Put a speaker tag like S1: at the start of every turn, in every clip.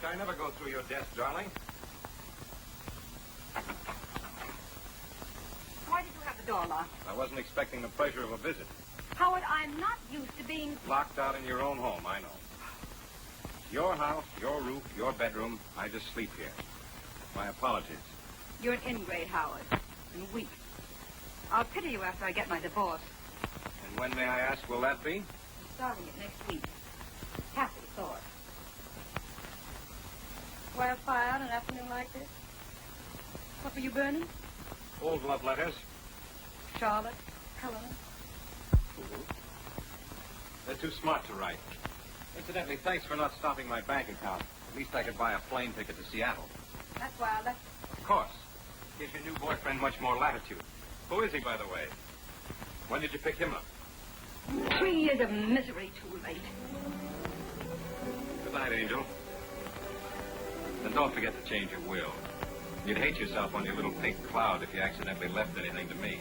S1: I never go through your desk, darling.
S2: Why did you have the door locked?
S1: I wasn't expecting the pleasure of a visit.
S2: Howard, I'm not used to being...
S1: Locked out in your own home, I know. Your house, your roof, your bedroom. I just sleep here. My apologies.
S2: You're an ingrate, Howard. And weak. I'll pity you after I get my divorce.
S1: And when, may I ask, will that be?
S2: I'm starting it next week. Happy thought. Why a fire on an afternoon like this? What were you burning?
S1: Old love letters.
S2: Charlotte, Helena.
S1: They're too smart to write. Incidentally, thanks for not stopping my bank account. At least I could buy a plane ticket to Seattle.
S2: That's why I left.
S1: Of course. Gives your new boyfriend much more latitude. Who is he, by the way? When did you pick him up?
S2: 3 years of misery too late.
S1: Good night, Angel. And don't forget to change your will. You'd hate yourself on your little pink cloud if you accidentally left anything to me.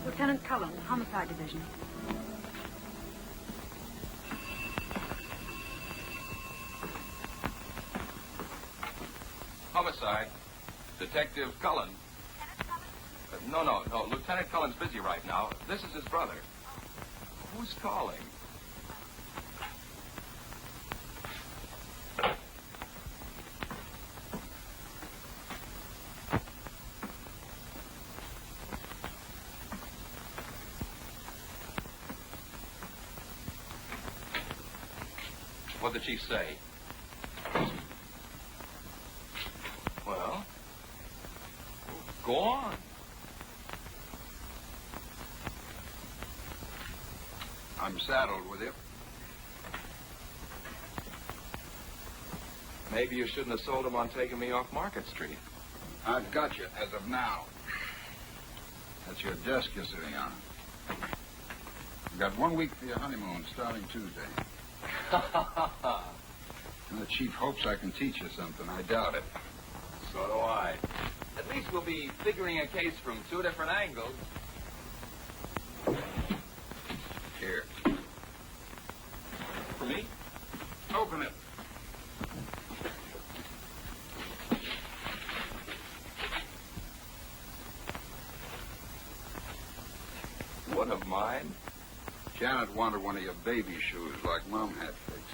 S2: Lieutenant Cullen, Homicide Division.
S3: Homicide. Detective Cullen. No. Lieutenant Cullen's busy right now. This is his brother. Who's calling? What did she say? Well, go on.
S4: I'm saddled with you.
S3: Maybe you shouldn't have sold him on taking me off Market Street.
S4: I've got you as of now. That's your desk you're sitting on. You've got 1 week for your honeymoon starting Tuesday. And the chief hopes I can teach you something. I doubt it.
S3: So do I. At least we'll be figuring a case from 2 different angles.
S4: Here.
S3: For me?
S4: Open it.
S3: One of mine?
S4: Janet wanted one of your baby shoes like Mom had fixed.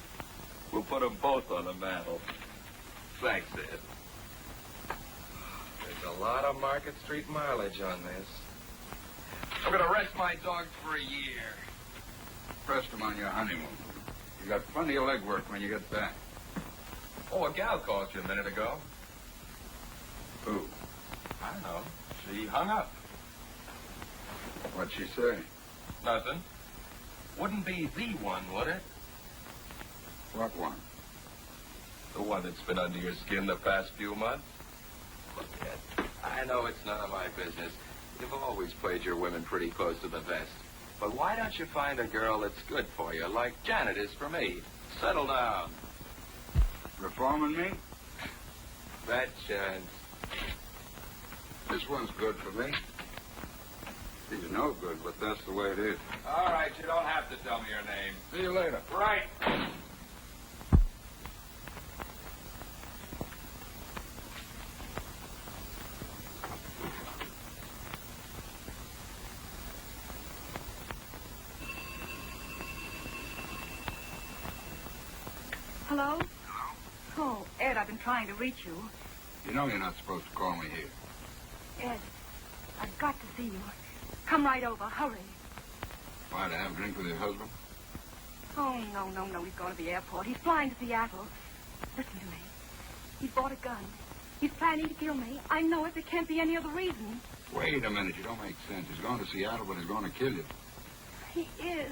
S3: We'll put them both on the mantle. Thanks, Ed. There's a lot of Market Street mileage on this. I'm going to rest my dogs for a year.
S4: Rest them on your honeymoon. You got plenty of legwork when you get back.
S3: Oh, a gal called you a minute ago.
S4: Who?
S3: I don't know. She hung up.
S4: What'd she say?
S3: Nothing. Wouldn't be the one, would it?
S4: What one?
S3: The one that's been under your skin the past few months? Look, Ed, I know it's none of my business. You've always played your women pretty close to the vest. But why don't you find a girl that's good for you, like Janet is for me? Settle down.
S4: Reforming me?
S3: That chance.
S4: This one's good for me. She's no good, but that's the way it is.
S3: All right, you don't have to tell me your name.
S4: See you later.
S3: Right.
S2: Hello? Oh, Ed, I've been trying to reach you.
S4: You know you're not supposed to call me here.
S2: Ed, I've got to see you. Come right over. Hurry.
S4: Why, to have a drink with your husband?
S2: Oh, no. He's going to the airport. He's flying to Seattle. Listen to me. He's bought a gun. He's planning to kill me. I know it. There can't be any other reason.
S4: Wait a minute. You don't make sense. He's going to Seattle, but he's going to kill you.
S2: He is.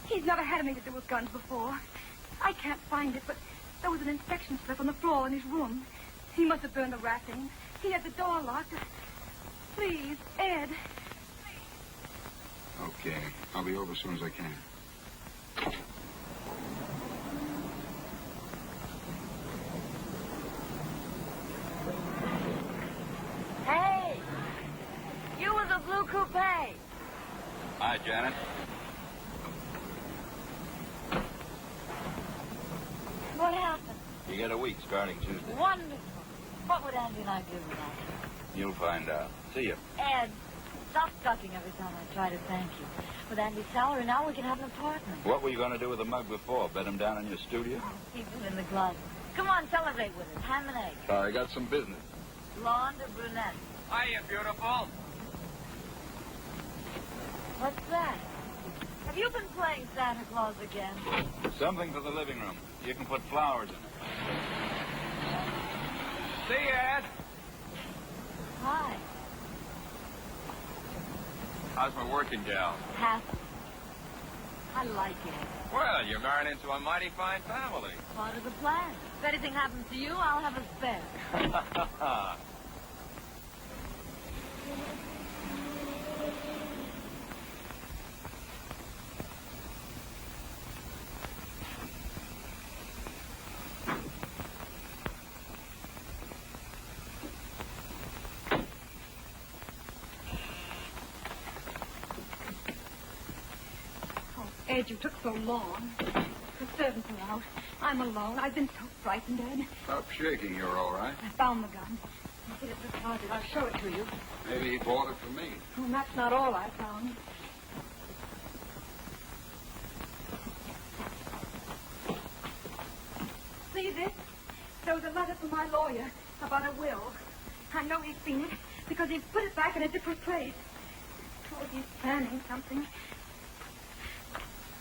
S2: He's never had anything to do with guns before. I can't find it, but there was an inspection slip on the floor in his room. He must have burned the wrappings. He had the door locked. Please, Ed.
S4: Okay. I'll be over as soon as I can.
S5: Hey! You with the blue coupe.
S1: Hi, Janet.
S5: What happened?
S1: You get a week starting Tuesday.
S5: Wonderful. What would Andy and I do with that?
S1: You'll find out. See you.
S5: Ed, stop ducking every time I try to thank you. With Andy's salary, now we can have an apartment.
S1: What were you going to do with the mug before? Bed him down in your studio?
S5: Keep it in the closet. Come on, celebrate with us. Ham and eggs.
S4: I got some business.
S5: Blonde or brunette?
S1: Hiya, beautiful.
S5: What's that? Have you been playing Santa Claus again?
S1: Something for the living room. You can put flowers in it. See you, Ed.
S5: Hi.
S1: How's my working gal?
S5: Happy. I like it.
S1: Well, you're married into a mighty fine family.
S5: Part of the plan. If anything happens to you, I'll have a spare.
S2: Ed, you took so long. The servants are out. I'm alone. I've been so frightened, Ed.
S4: Stop shaking. You're all right.
S2: I found the gun. I put it in the closet. I'll show it to you.
S4: Maybe he bought it for me.
S2: Oh, and that's not all I found. See this? There was a letter from my lawyer about a will. I know he's seen it because he's put it back in a different place. Oh, he's planning something.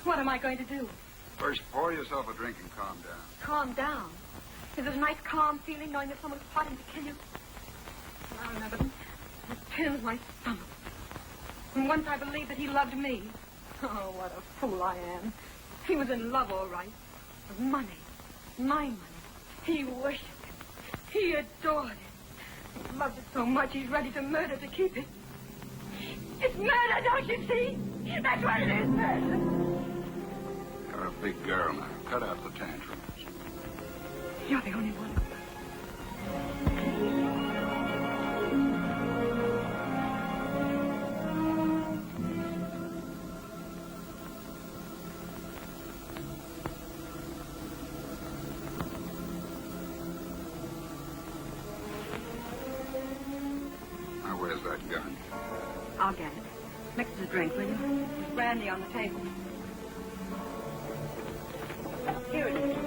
S2: What am I going to do?
S4: First, pour yourself a drink and calm down.
S2: Calm down. Is it a nice, calm feeling knowing that someone's plotting to kill you? I remember it turns my stomach. And once I believed that he loved me. Oh, what a fool I am. He was in love, all right. With money. My money. He worshipped it. He adored it. He loved it so much he's ready to murder to keep it. It's murder, don't you see? That's what it is, murder.
S4: You're a big girl now. Cut out the tantrums.
S2: You're the only one.
S4: Now, where's that gun?
S2: I'll get it. Mix the drink, will you? There's brandy on the table. Here it is.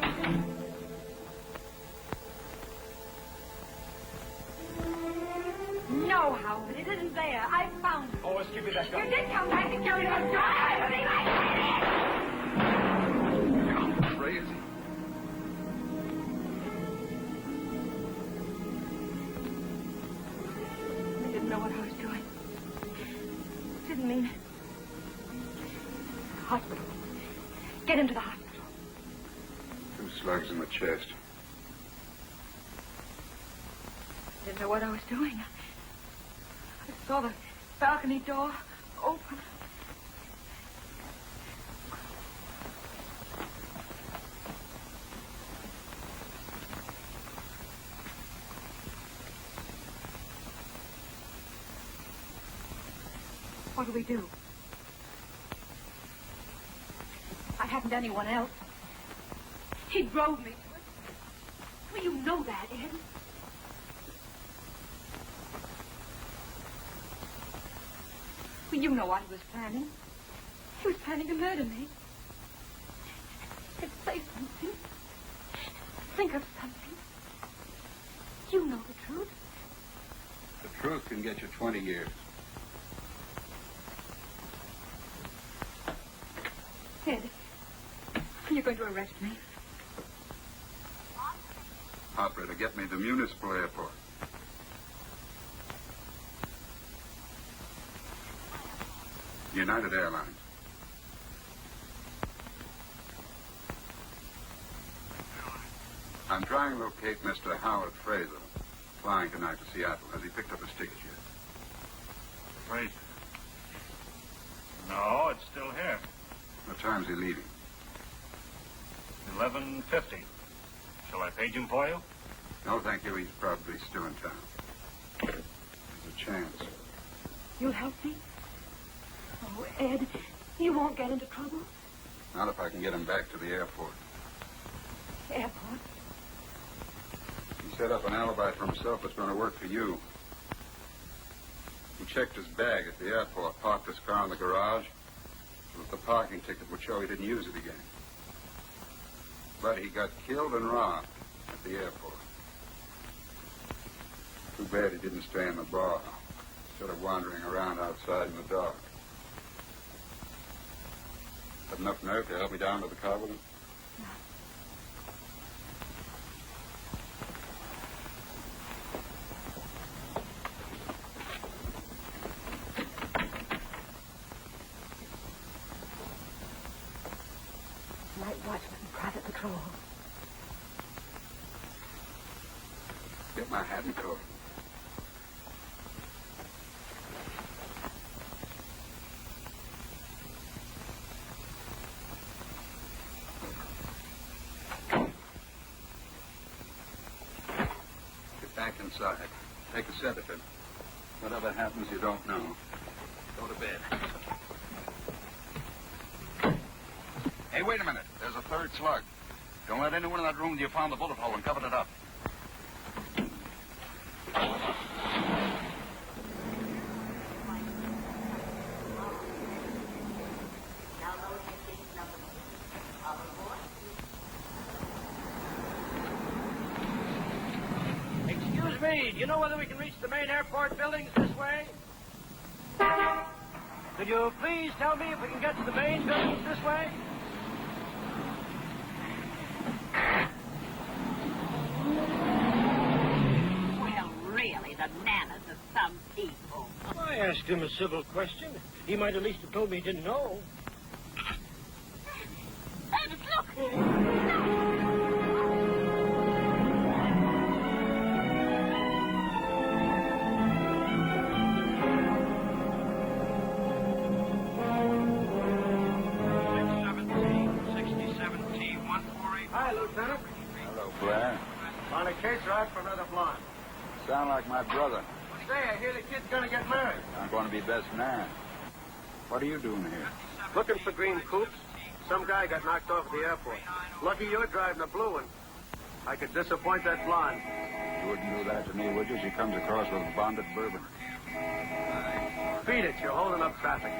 S2: No, Howard, it isn't there. I found it.
S1: Always give me that
S2: You did come back to kill me. I'm trying everything I
S4: You're crazy.
S2: I didn't know what I was doing. Didn't mean it. Hospital. Get him to the hospital.
S4: 2 slugs in the chest.
S2: Didn't know what I was doing. I saw the balcony door open. What do we do? I haven't anyone else. He drove me to it. Well, you know that, Ed. Well, you know what he was planning. He was planning to murder me. He'd say something. of something. You know the truth.
S4: The truth can get you 20 years.
S2: Ed, you're going to arrest me.
S4: Operator, get me to Municipal Airport. United Airlines. I'm trying to locate Mr. Howard Fraser, flying tonight to Seattle. Has he picked up his ticket yet?
S6: Fraser? No, it's still here.
S4: What time's he leaving?
S6: 11:50. Shall I page him for you?
S4: No, thank you. He's probably still in town. There's a chance.
S2: You'll help me? Oh, Ed, you won't get into trouble.
S4: Not if I can get him back to the airport.
S2: Airport?
S4: He set up an alibi for himself that's going to work for you. He checked his bag at the airport, parked his car in the garage, so that the parking ticket would show he didn't use it again. But he got killed and robbed at the airport. Too bad he didn't stay in the bar, instead of wandering around outside in the dark. Have enough nerve to help me down to the car with him?
S2: Night watchman, private patrol.
S4: Get my hat and coat. Get back inside. Take a sedative. Whatever happens, you don't know. Go to bed. Hey, wait a minute. There's a third slug. Don't let anyone in that room you found the bullet hole and covered it up.
S7: Excuse me, do you know whether we can reach the main airport buildings this way? Could you please tell me if we can get to the main buildings this way?
S8: Well, really, the manners of some people.
S7: I asked him a civil question. He might at least have told me he didn't know.
S8: Ernest, look!
S7: Hi, Lieutenant.
S4: Hello, Blair.
S7: On a case ride for another blonde.
S4: Sound like my brother.
S7: Say, I hear the kid's gonna get married.
S4: I'm going to be best man. What are you doing here?
S7: Looking for green coupes. Some guy got knocked off at the airport. Lucky you're driving a blue one. I could disappoint that blonde.
S4: You wouldn't do that to me, would you? She comes across with bonded bourbon.
S7: Beat it, you're holding up traffic.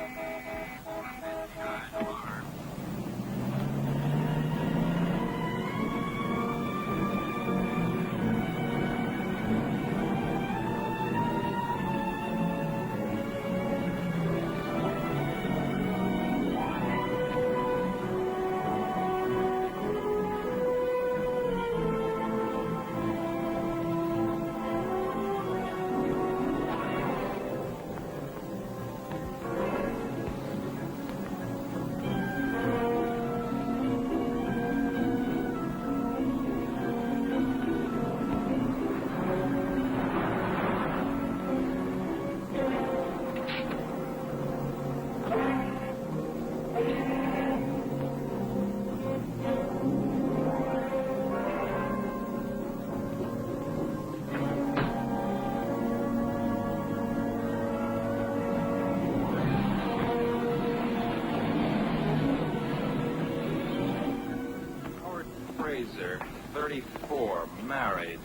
S3: Fraser, 34, married,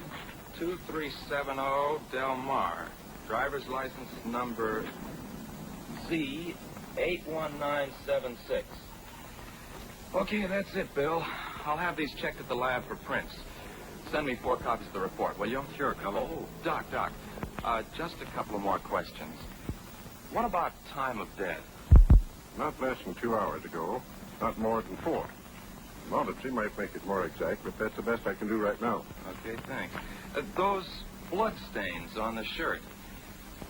S3: 2370 Del Mar. Driver's license number Z81976. Okay, that's it, Bill. I'll have these checked at the lab for prints. send me 4 copies of the report, will you?
S1: Sure, Colonel.
S3: Oh, Doc. Just a couple of more questions. What about time of death?
S9: Not less than 2 hours ago. Not more than 4. An autopsy might make it more exact, but that's the best I can do right now.
S3: Okay, thanks. Those blood stains on the shirt.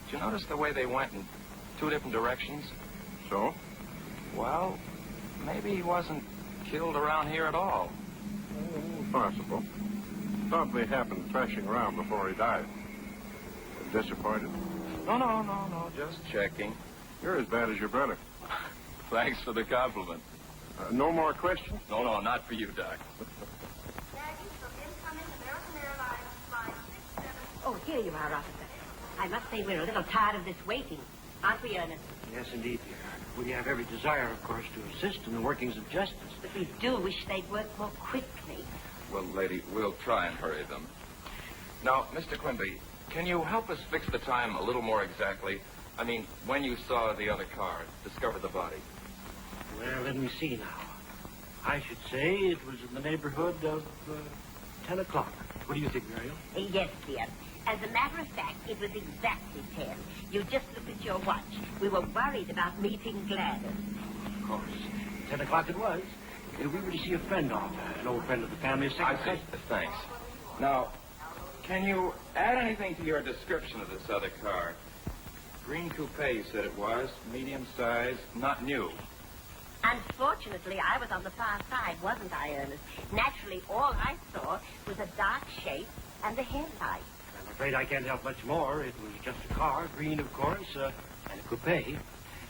S3: Did you notice the way they went in 2 different directions?
S9: So?
S3: Well, maybe he wasn't killed around here at all.
S9: Possible. Probably happened thrashing around before he died. Disappointed?
S3: No, just checking.
S9: You're as bad as your brother.
S3: Thanks for the compliment.
S9: No more questions?
S3: No, not for you, Doc.
S8: Oh, here you are, officer. I must say we're a little tired of this waiting. Aren't we, Ernest?
S7: Yes, indeed, dear. We have every desire, of course, to assist in the workings of justice.
S8: But we do wish they'd work more quickly.
S3: Well, lady, we'll try and hurry them. Now, Mr. Quimby, can you help us fix the time a little more exactly? I mean, when you saw the other car, discovered the body.
S7: Well, let me see now. I should say it was in the neighborhood of 10 o'clock. What do you think, Muriel?
S8: Yes, dear. As a matter of fact, it was exactly 10. You just looked at your watch. We were worried about meeting Gladys.
S7: Of course. 10 o'clock it was. We were to see a friend off, an old friend of the family.
S3: I see. Thanks. Now, can you add anything to your description of this other car? Green coupe, you said it was. Medium size, not new.
S8: Unfortunately, I was on the far side, wasn't I, Ernest? Naturally, all I saw was a dark shape and the headlight.
S7: I'm afraid I can't help much more. It was just a car, green, of course, and a coupe.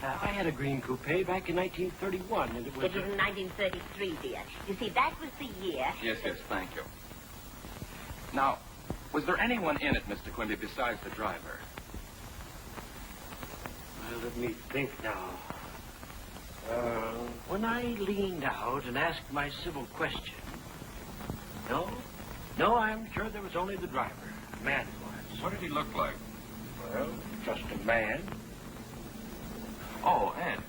S7: I had a green coupe back in 1931, and it was...
S8: It was in 1933, dear. You see, that was the year...
S3: Yes, thank you. Now, was there anyone in it, Mr. Quimby, besides the driver?
S7: Well, let me think now. When I leaned out and asked my civil question... No, I'm sure there was only the driver. A man it was.
S3: What did he look like?
S7: Well, just a man.
S3: Oh, Ed.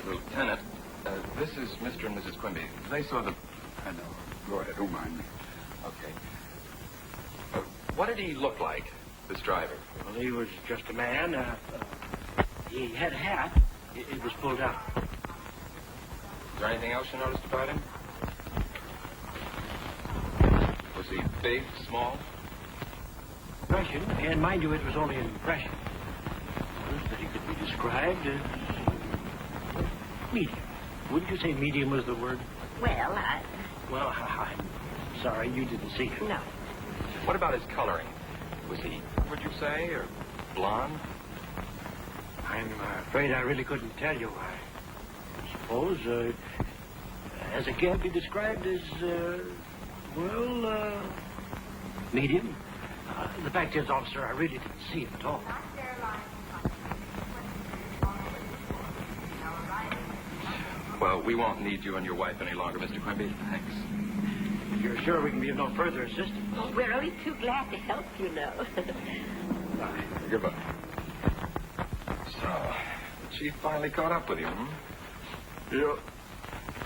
S3: Lieutenant, this is Mr. and Mrs. Quimby. They saw the...
S4: I know. Go ahead. Don't mind me.
S3: Okay. What did he look like, this driver?
S7: Well, he was just a man. He had a hat. It was pulled out.
S3: Is there anything else you noticed about him? Was he big, small?
S7: Impression, and mind you, it was only an impression. That he could be described as medium. Wouldn't you say medium was the word?
S8: Well,
S7: Well, I'm sorry you didn't see him.
S8: No.
S3: What about his coloring? Was he, would you say, or blonde?
S7: I'm afraid I really couldn't tell you. I suppose, as it can be described as, medium. The fact is, officer, I really didn't see him at all.
S3: Well, we won't need you and your wife any longer, Mr. Quimby. Thanks.
S7: You're sure we can be of no further assistance?
S8: Oh, we're only too glad to help, you know.
S7: Bye.
S3: Goodbye. So, the chief finally caught up with you, hmm?
S4: Yeah.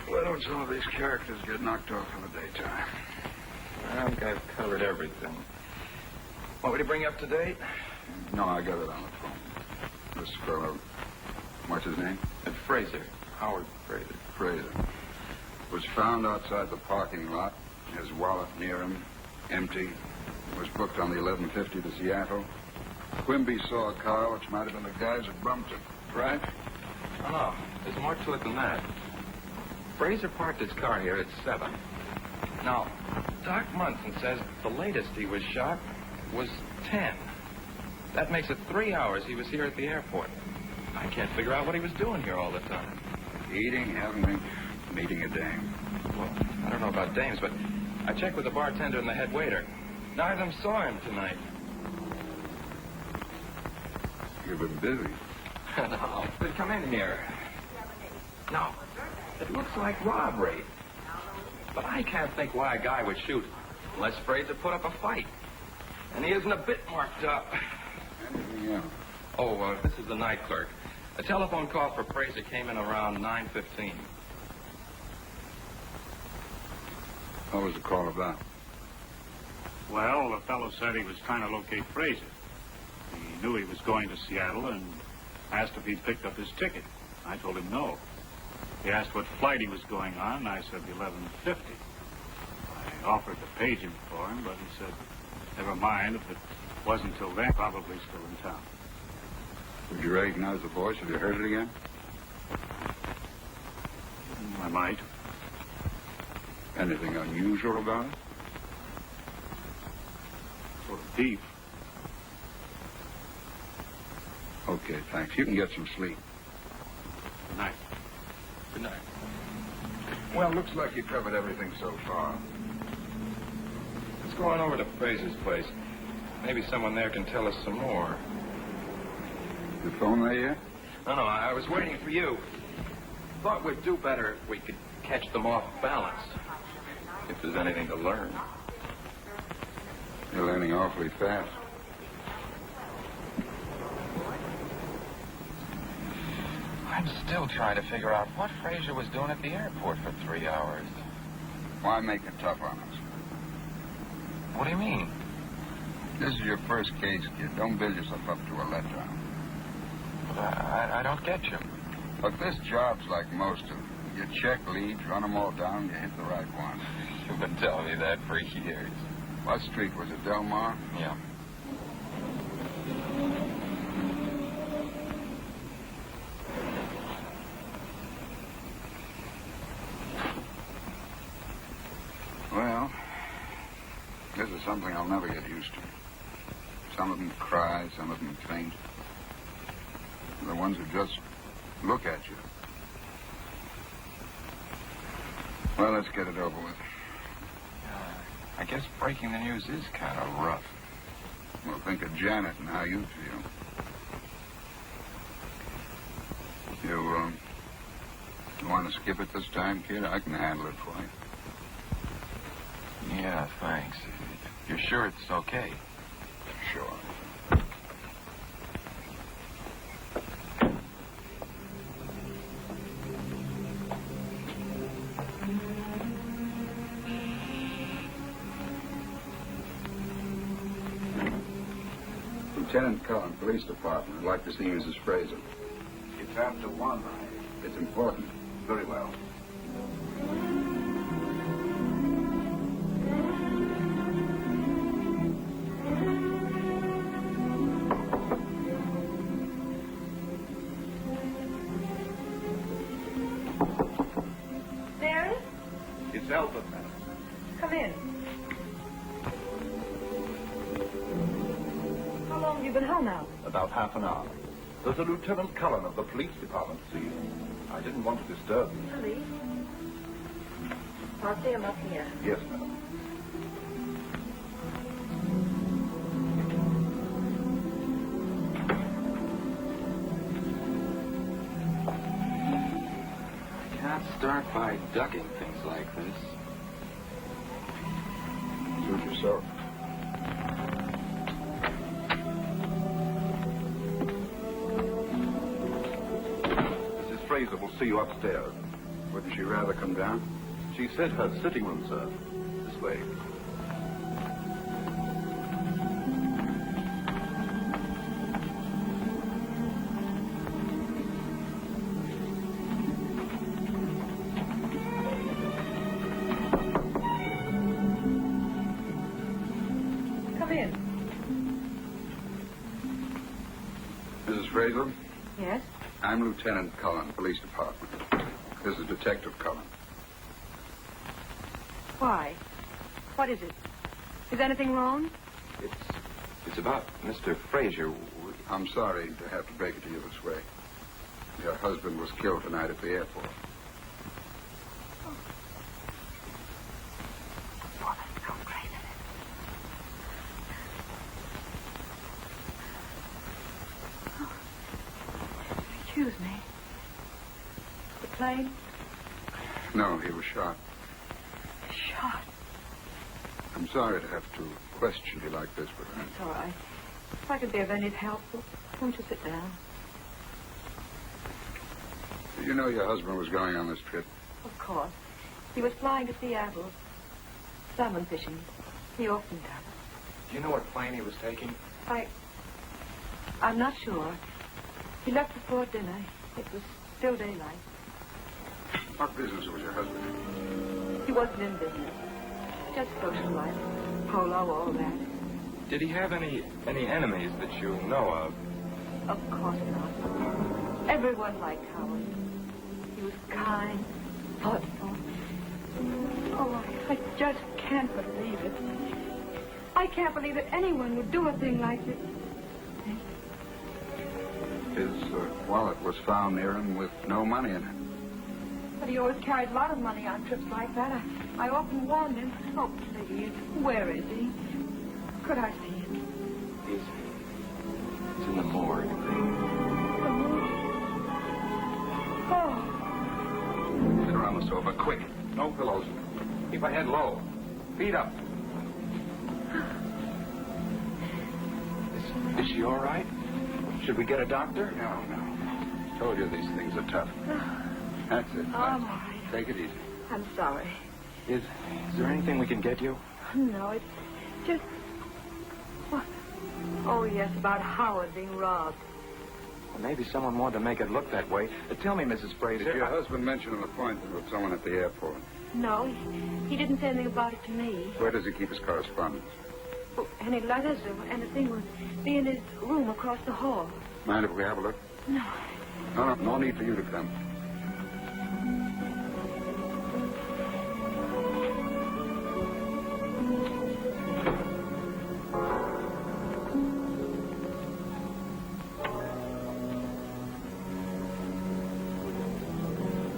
S4: Why don't some of these characters get knocked off in the daytime?
S3: I think I've covered everything. Want me to bring you up to date?
S4: No, I got it on the phone. This fellow, what's his name?
S3: Fraser. Howard Fraser.
S4: Fraser. Was found outside the parking lot. His wallet near him, empty. Was booked on the 11:50 to Seattle. Quimby saw a car which might have been the guy's that bumped him. Right?
S3: Oh, there's more to it than that. Fraser parked his car here at 7. Now, Doc Munson says the latest he was shot was 10. That makes it 3 hours he was here at the airport. I can't figure out what he was doing here all the time.
S4: Eating, having a meeting a dame.
S3: Well, I don't know about dames, but I checked with the bartender and the head waiter. Neither of them saw him tonight.
S4: You've been busy.
S3: No, but come in here. No, it looks like robbery. But I can't think why a guy would shoot unless Fraser put up a fight. And he isn't a bit marked up.
S4: Anything else?
S3: Oh, this is the night clerk. A telephone call for Fraser came in around 9:15.
S4: What was the call about?
S6: Well, the fellow said he was trying to locate Fraser. He knew he was going to Seattle and asked if he'd picked up his ticket. I told him no. He asked what flight he was going on, and I said the 11:50. I offered to page him for him, but he said, never mind, if it wasn't till then, probably still in town.
S4: Would you recognize the voice if you heard it again?
S6: I might.
S4: Anything unusual about it?
S6: Sort of deep.
S4: Okay, thanks. You can get some sleep.
S6: Good night.
S3: Good night.
S4: Well, looks like you covered everything so far.
S3: Let's go on over to Fraser's place. Maybe someone there can tell us some more.
S4: The phone there yet?
S3: No, I was waiting for you. Thought we'd do better if we could catch them off balance. If there's anything to learn.
S4: You're learning awfully fast.
S3: I'm still trying to figure out what Fraser was doing at the airport for 3 hours.
S4: Why make it tough on us?
S3: What do you mean?
S4: This is your first case, kid. Don't build yourself up to a letdown.
S3: I don't get you.
S4: Look, this job's like most of them. You check leads, run them all down, you hit the right one.
S3: You've been telling me that for years.
S4: What street was it, Del Mar?
S3: Yeah.
S4: Well, this is something I'll never get used to. Some of them cry, some of them faint. The ones who just look at you. Well, let's get it over with.
S3: I guess breaking the news is kind of rough.
S4: Well, think of Janet and how you feel. You want to skip it this time, kid? I can handle it for you.
S3: Yeah, thanks. You're sure it's okay?
S4: Sure. Lieutenant Cullen, Police Department. I'd like to see Mrs. Fraser. It's after 1. It's important. Very well.
S2: Mary,
S9: It's Albert, madam.
S2: come in. How long have you been home now?
S9: About half an hour. There's a Lieutenant Cullen of the police department to see you. I didn't want to disturb you.
S2: Police? I'll see him up here.
S9: Yes, madam.
S3: I can't start by ducking things like this.
S4: Suit yourself.
S9: Mrs. Fraser will see you upstairs.
S4: Wouldn't she rather come down?
S9: She said her sitting room, sir. This way.
S2: Come in.
S4: Mrs. Fraser,
S2: Yes?
S4: I'm Lieutenant Cullen, Police Department. This is Detective Cullen.
S2: Why? What is it? Is anything wrong?
S3: It's about Mr. Fraser.
S4: I'm sorry to have to break it to you this way. Your husband was killed tonight at the airport.
S2: Excuse me. The plane?
S4: No, he was shot.
S2: Shot.
S4: I'm sorry to have to question you like this, but
S2: It's all right. If I could be of any help, won't you sit down?
S4: you know your husband was going on this trip?
S2: Of course. He was flying to Seattle. Salmon fishing. He often does.
S3: Do you know what plane he was taking?
S2: I'm not sure. He left before dinner. It was still daylight.
S4: What business was your husband in?
S2: He wasn't in business. Just social life. Polo, all that.
S3: Did he have any enemies that you know of?
S2: Of course not. Everyone liked Howard. He was kind, thoughtful. Oh, I just can't believe it. I can't believe that anyone would do a thing like this.
S4: His wallet was found near him with no money in it.
S2: But he always carried a lot of money on trips like that. I often warned him. Oh, please, where is he? Could I see him?
S3: He's in the morgue.
S2: Oh.
S4: Sit around the sofa, quick. No pillows. Keep my head low. Feet up.
S3: Is she all right? Should we get a doctor?
S4: No. Told you these things are tough. That's it.
S2: Oh, all right.
S4: Take it easy.
S2: I'm sorry.
S3: Is there anything we can get you?
S2: No, it's just... What? Oh, yes, about Howard being robbed.
S3: Well, maybe someone wanted to make it look that way. Tell me, Mrs. Fraser.
S4: Did your husband mention an appointment with someone at the airport?
S2: No, he didn't say anything about it to me.
S4: Where does he keep his correspondence?
S2: Oh, any letters or anything would be in his room across the hall.
S4: Mind if we have a look?
S2: No.
S4: No need for you to come.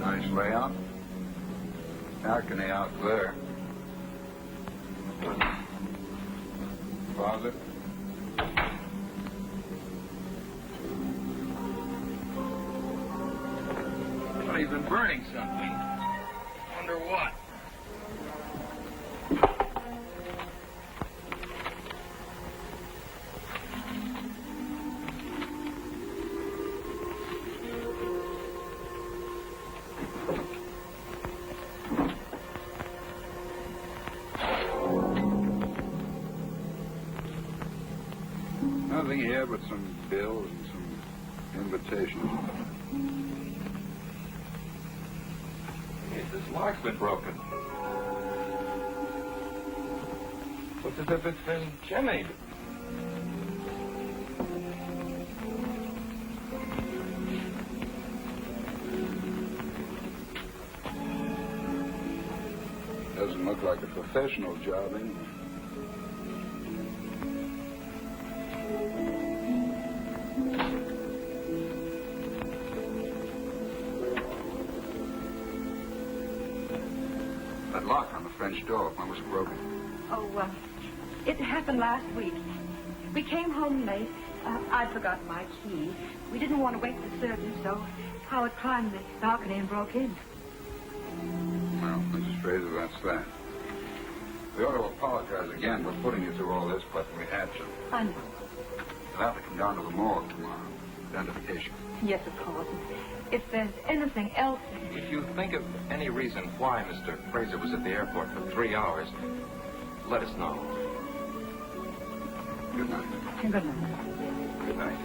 S4: Nice layout. Balcony out there. Closet.
S3: Well, he's been burning something. Wonder what?
S4: Nothing here but some bills and some invitations.
S3: This lock's been broken. Looks as if it's been jimmied.
S4: Doesn't look like a professional job anyway. That lock on the French door, when was it broken?
S2: Oh, it happened last week. We came home late. I'd forgotten my key. We didn't want to wake the servants, so Howard climbed the balcony and broke in.
S4: Well, Mrs. Fraser, that's that. We ought to apologize again for putting you through all this, but we had to.
S2: I know.
S4: You'll have to come down to the morgue tomorrow. Identification.
S2: Yes, of course. If there's anything else...
S3: If you think of any reason why Mr. Fraser was at the airport for 3 hours, let us know.
S4: Good night.
S2: Good night.
S4: Good night.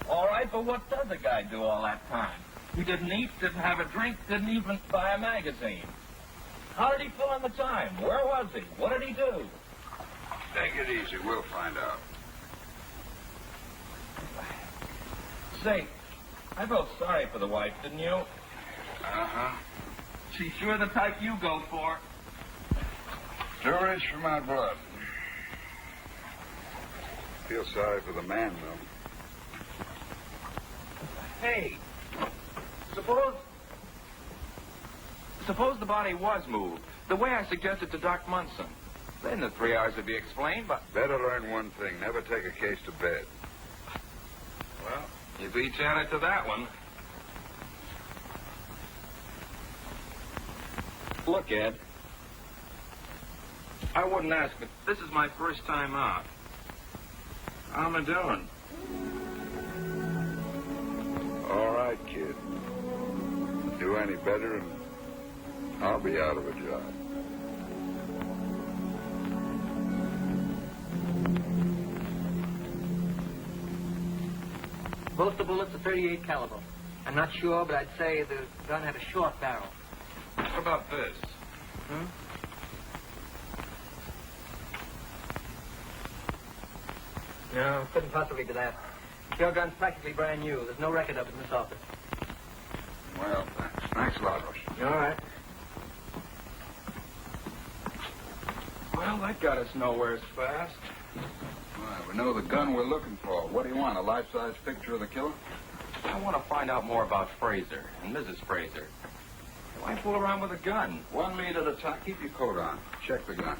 S3: All right, but what does a guy do all that time? He didn't eat, didn't have a drink, didn't even buy a magazine. How did he fill in the time? Where was he? What did he do?
S4: Take it easy. We'll find out.
S3: Say, I felt sorry for the wife, didn't you?
S4: Uh-huh.
S3: She's sure the type you go for.
S4: Too rich for my blood. Feel sorry for the man, though.
S3: Hey, suppose the body was moved, the way I suggested to Doc Munson. Then the 3 hours would be explained, but...
S4: Better learn one thing. Never take a case to bed.
S3: Well, you beat Janet to that one. Look, Ed. I wouldn't ask, but this is my first time out. How am I doing?
S4: All right, kid. Do any better, and I'll be out of a job.
S10: Both the bullets are .38 caliber. I'm not sure, but I'd say the gun had a short barrel.
S3: What about this?
S10: No, couldn't possibly be that. Your gun's practically brand new. There's no record of it in this office.
S4: Well, thanks. Thanks a lot, Rush.
S10: All right.
S3: Well, that got us nowhere fast.
S4: Well, we know the gun we're looking for. What do you want, a life-size picture of the killer?
S3: I want to find out more about Fraser and Mrs. Fraser. Why fool around with a gun?
S4: 1 meter at a time. Keep your coat on. Check the gun.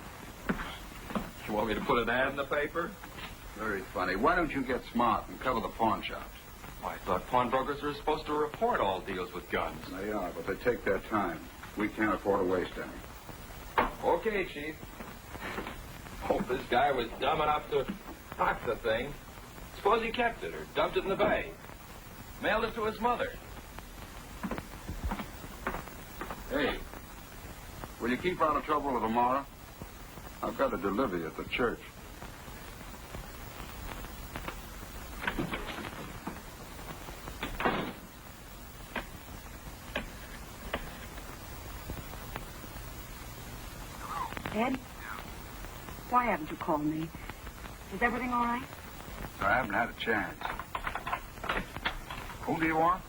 S3: You want me to put an ad in the paper?
S4: Very funny. Why don't you get smart and cover the pawn shops?
S3: I thought pawnbrokers were supposed to report all deals with guns.
S4: They are, but they take their time. We can't afford to waste any.
S3: Okay, Chief. Hope this guy was dumb enough to pack the thing. Suppose he kept it or dumped it in the bay. Mailed it to his mother.
S4: Hey, will you keep out of trouble tomorrow? I've got a delivery at the church.
S2: Ed? Why haven't you called me? Is everything all right?
S4: I haven't had a chance. Who do you want?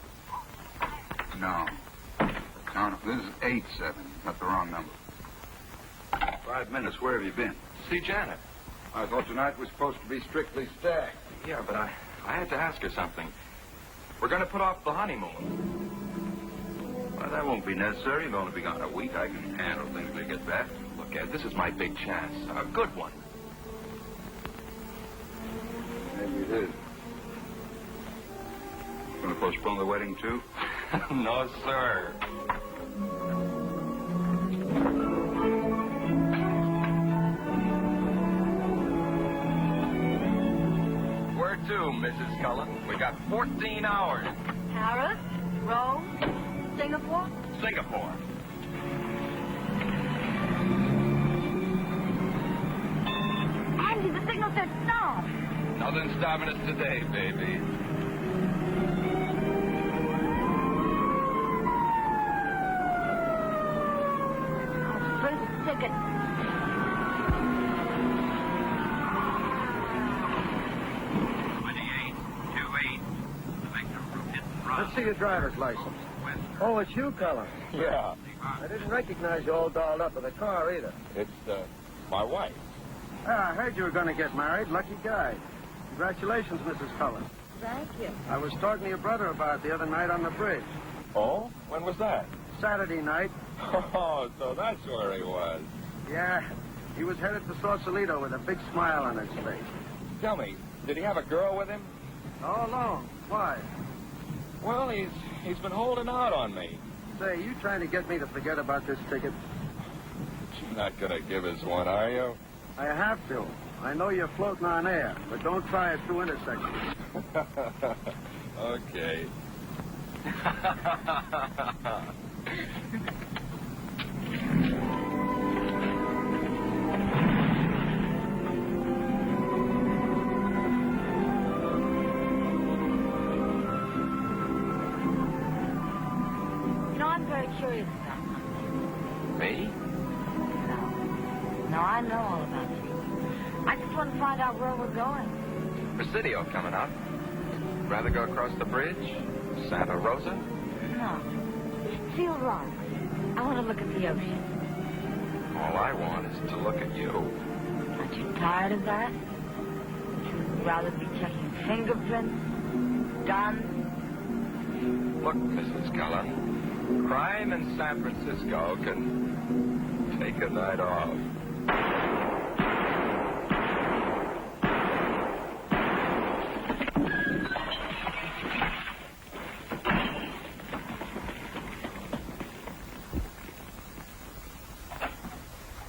S4: No. No, this is 87. Got the wrong number. 5 minutes. Where have you been?
S3: See Janet.
S4: I thought tonight was supposed to be strictly stag.
S3: Yeah, but I had to ask her something. We're going to put off the honeymoon.
S4: Well, that won't be necessary. You've only been gone a week. I can handle things when you get back.
S3: Look, Ed, this is my big chance. A good one.
S4: Maybe it is. Going to postpone the wedding, too?
S3: No, sir. Where to, Mrs. Cullen? We got 14 hours.
S5: Paris, Rome, Singapore.
S3: Singapore.
S5: Andy, the signal said stop.
S3: Nothing's stopping us today, baby.
S5: First ticket.
S7: Let's see your driver's license. Oh, it's you, Cullen.
S3: Yeah.
S7: I didn't recognize you all dolled up with a car either.
S3: It's, my wife.
S7: Ah, I heard you were going to get married. Lucky guy. Congratulations, Mrs. Cullen.
S5: Thank you.
S7: I was talking to your brother about it the other night on the bridge.
S3: Oh? When was that?
S7: Saturday night.
S3: Oh, so that's where he was.
S7: Yeah, he was headed for Sausalito with a big smile on his face.
S3: Tell me, did he have a girl with him?
S7: All alone. Why?
S3: Well, he's been holding out on me.
S7: Say, you trying to get me to forget about this ticket?
S3: You're not going to give us one, are you?
S7: I have to. I know you're floating on air, but don't try it through intersections.
S3: Okay.
S5: You know, I'm very curious about something.
S3: Me?
S5: No, I know all about you. I just want to find out where we're going.
S3: Presidio coming up. Rather go across the bridge? Santa Rosa?
S5: No. Seal Rock. I want to look at the ocean.
S3: All I want is to look at you.
S5: Aren't you tired of that? You'd rather be checking fingerprints, guns.
S3: Look, Mrs. Cullen, crime in San Francisco can take a night off.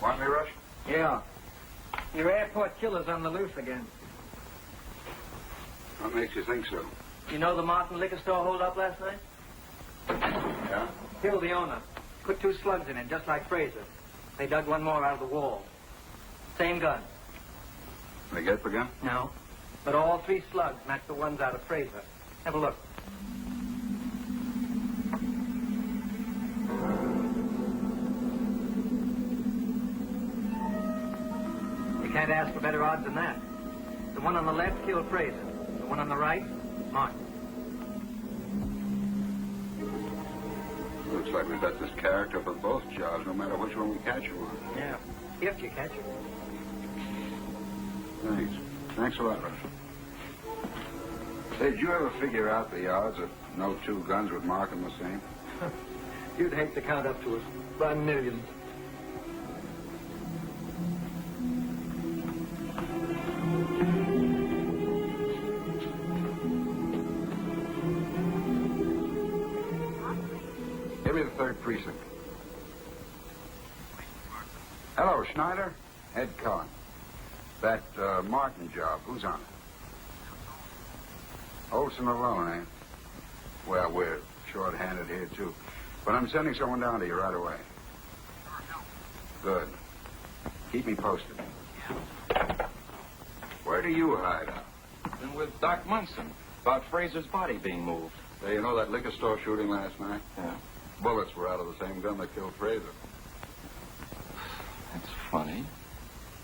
S4: Want me, Rush?
S10: Yeah. Your airport killer's on the loose again.
S4: What makes you think so?
S10: You know the Martin liquor store holdup last night?
S4: Yeah?
S10: Killed the owner. Put 2 slugs in it, just like Fraser. They dug one more out of the wall. Same gun.
S4: They get the gun?
S10: No. But all 3 slugs match the ones out of Fraser. Have a look. You can't ask for better odds than that. The one on the left killed Fraser. The one on the right, Martin.
S4: Looks like we've got this character for both jobs, no matter which one we catch him on.
S10: Yeah, if you catch him.
S4: Thanks. Thanks a lot, Rush. Say, did you ever figure out the odds of no two guns would mark them the same?
S10: You'd hate to count up to us by millions.
S4: Give me the 3rd precinct. Hello, Schneider. Ed Cullen. That Martin job, who's on it? Olson alone, eh? Well, we're short-handed here, too. But I'm sending someone down to you right away. Good. Keep me posted. Where do you hide out?
S3: And with Doc Munson about Fraser's body being moved.
S4: Hey, you know that liquor store shooting last night?
S3: Yeah.
S4: Bullets were out of the same gun that killed Fraser.
S3: That's funny.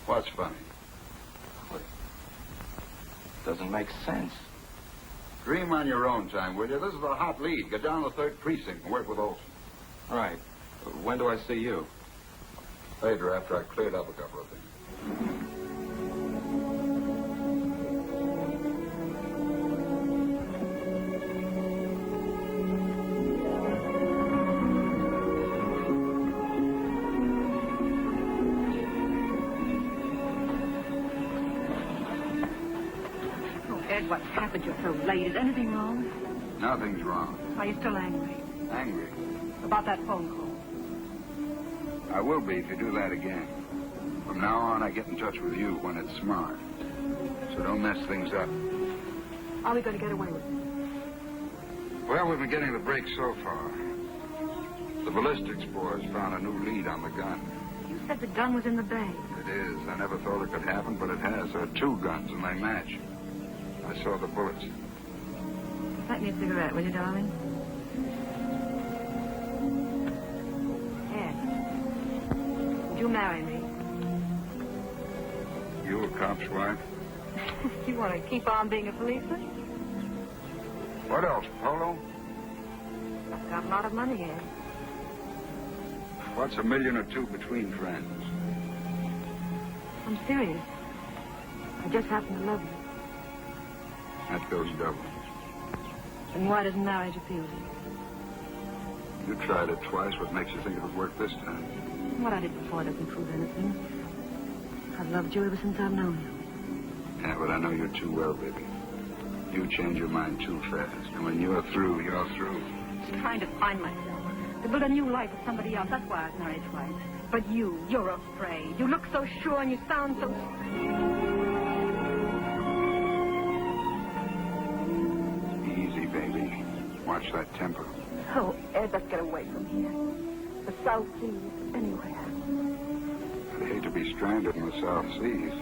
S4: What's funny?
S3: Doesn't make sense.
S4: Dream on your own time, will you? This is a hot lead. Get down to the 3rd precinct and work with Olson.
S3: Right. When do I see you?
S4: Later, after I cleared up a couple of things.
S2: Ed, what's happened? You're so late. Is anything wrong?
S4: Nothing's wrong.
S2: Are you still angry?
S4: Angry?
S2: About that phone call?
S4: I will be if you do that again. From now on, I get in touch with you when it's smart. So don't mess things up.
S2: Are we going to get away with it?
S4: Well, we've been getting the break so far. The ballistics boys found a new lead on the gun.
S2: You said the gun was in the bay.
S4: It is. I never thought it could happen, but it has. There are 2 guns, and they match. I saw the bullets.
S2: Light me a cigarette, will you, darling? Ed, would you marry me?
S4: You a cop's wife?
S2: You want to keep on being a policeman?
S4: What else, Polo?
S2: I've got a lot of money, Ed.
S4: What's $1 million or 2 between friends?
S2: I'm serious. I just happen to love you.
S4: That goes double.
S2: And why doesn't marriage appeal to you?
S4: You tried it twice. What makes you think it would work this time?
S2: What I did before doesn't prove anything. I've loved you ever since I've known you.
S4: Yeah, but I know you too well, baby. You change your mind too fast. And when you're through, you're through.
S2: I was trying to find myself. To build a new life with somebody else. That's why I was married twice. But you're afraid. You look so sure and you sound so...
S4: Easy, baby. Watch that temper.
S2: Oh, Ed, let's get away from here. The South Seas, anywhere.
S4: I'd hate to be stranded in the South Seas.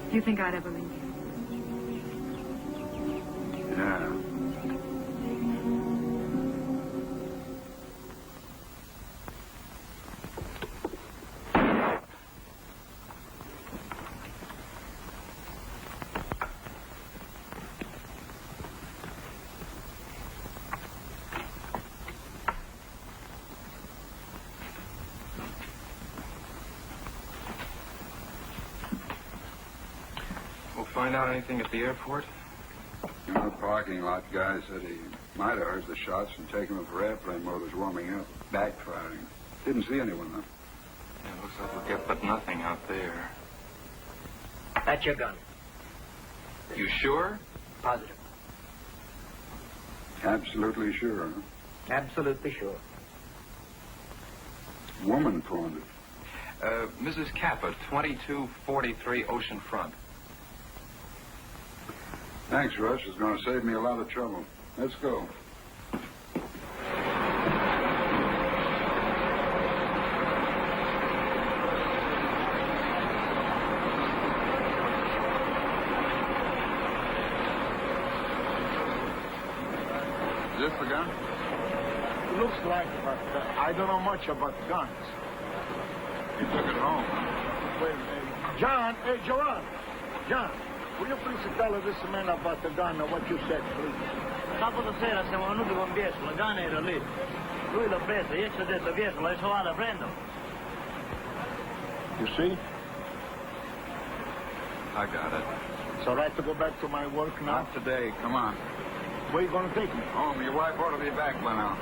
S2: Do you think I'd ever leave you?
S4: Yeah.
S3: Find out anything at the airport?
S4: In the parking lot, guy said he might have heard the shots and taken them for airplane motors warming up, backfiring. Didn't see anyone, though.
S3: Yeah, looks like we'll get but nothing out there.
S10: That's your gun.
S3: You sure?
S10: Positive.
S4: Absolutely sure, huh?
S10: Absolutely sure.
S4: Woman pawned it.
S3: Mrs. Kappa, 2243 Ocean Front.
S4: Thanks, Rush. It's going to save me a lot of trouble. Let's go. this the gun?
S11: It looks like, but I don't know much about guns.
S4: You took it home, huh?
S11: Well, John, Joanne. John, will you please tell this man about the gun and what you said, please?
S10: Sabato sera siamo venuti con Biesco, la gana era lì. Lui l'ha presa, io ci ho detto Biesco, adesso vado a prendo.
S11: You see?
S4: I got it.
S11: It's all right to go back to my work now?
S4: Not today. Come on.
S11: Where you going to take me?
S4: Home. Your wife ought to be back by now.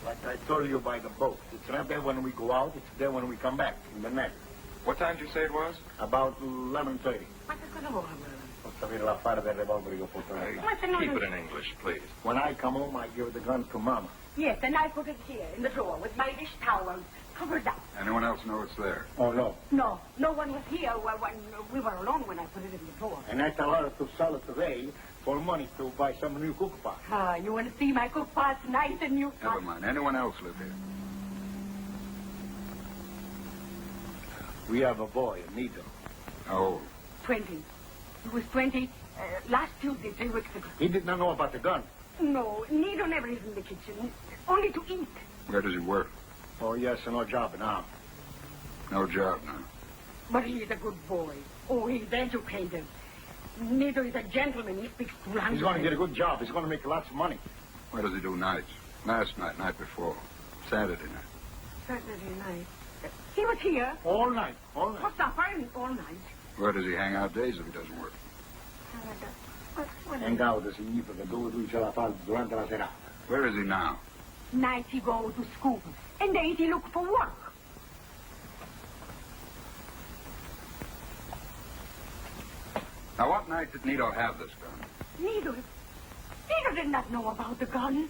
S11: Like I told you by the boat. It's not there when we go out. It's there when we come back in the net.
S1: What time did you say it was?
S11: About 11:30.
S1: Keep it in English, please.
S11: When I come home, I give the gun to Mama.
S8: Yes, and I put it here in the drawer with my dish towel covered up.
S4: Anyone else know it's there?
S11: Oh, no.
S8: No, no one was here when we were alone when I put it in the drawer.
S11: And I tell her to sell it today for money to buy some new cook pot.
S8: Ah, you want to see my cook pot's nice and new?
S4: Never mind. Anyone else live here?
S11: We have a boy, Nito.
S4: How old?
S8: 20. He was 20 last Tuesday, 3 weeks ago.
S11: He did not know about the gun.
S8: No, Nido never is in the kitchen. Only to eat.
S4: Where does he work?
S11: Oh, yes, no job now.
S4: No job now.
S8: But he's a good boy. Oh, he's educated. Nido is a gentleman. He speaks 2 languages.
S11: He's going to get a good job. He's going to make lots of money.
S4: Where does he do nights? Last night, night before. Saturday night.
S8: Saturday night. He was here.
S11: All night. All night.
S8: For supper and all night.
S4: Where does he hang out days if he doesn't work?
S11: Hang out significa dove lui ce la fa durante la serata.
S4: Where is he now?
S8: Nights he go to school. And days he look for work.
S4: Now, what night did Nito have this gun?
S8: Nido did not know about the gun.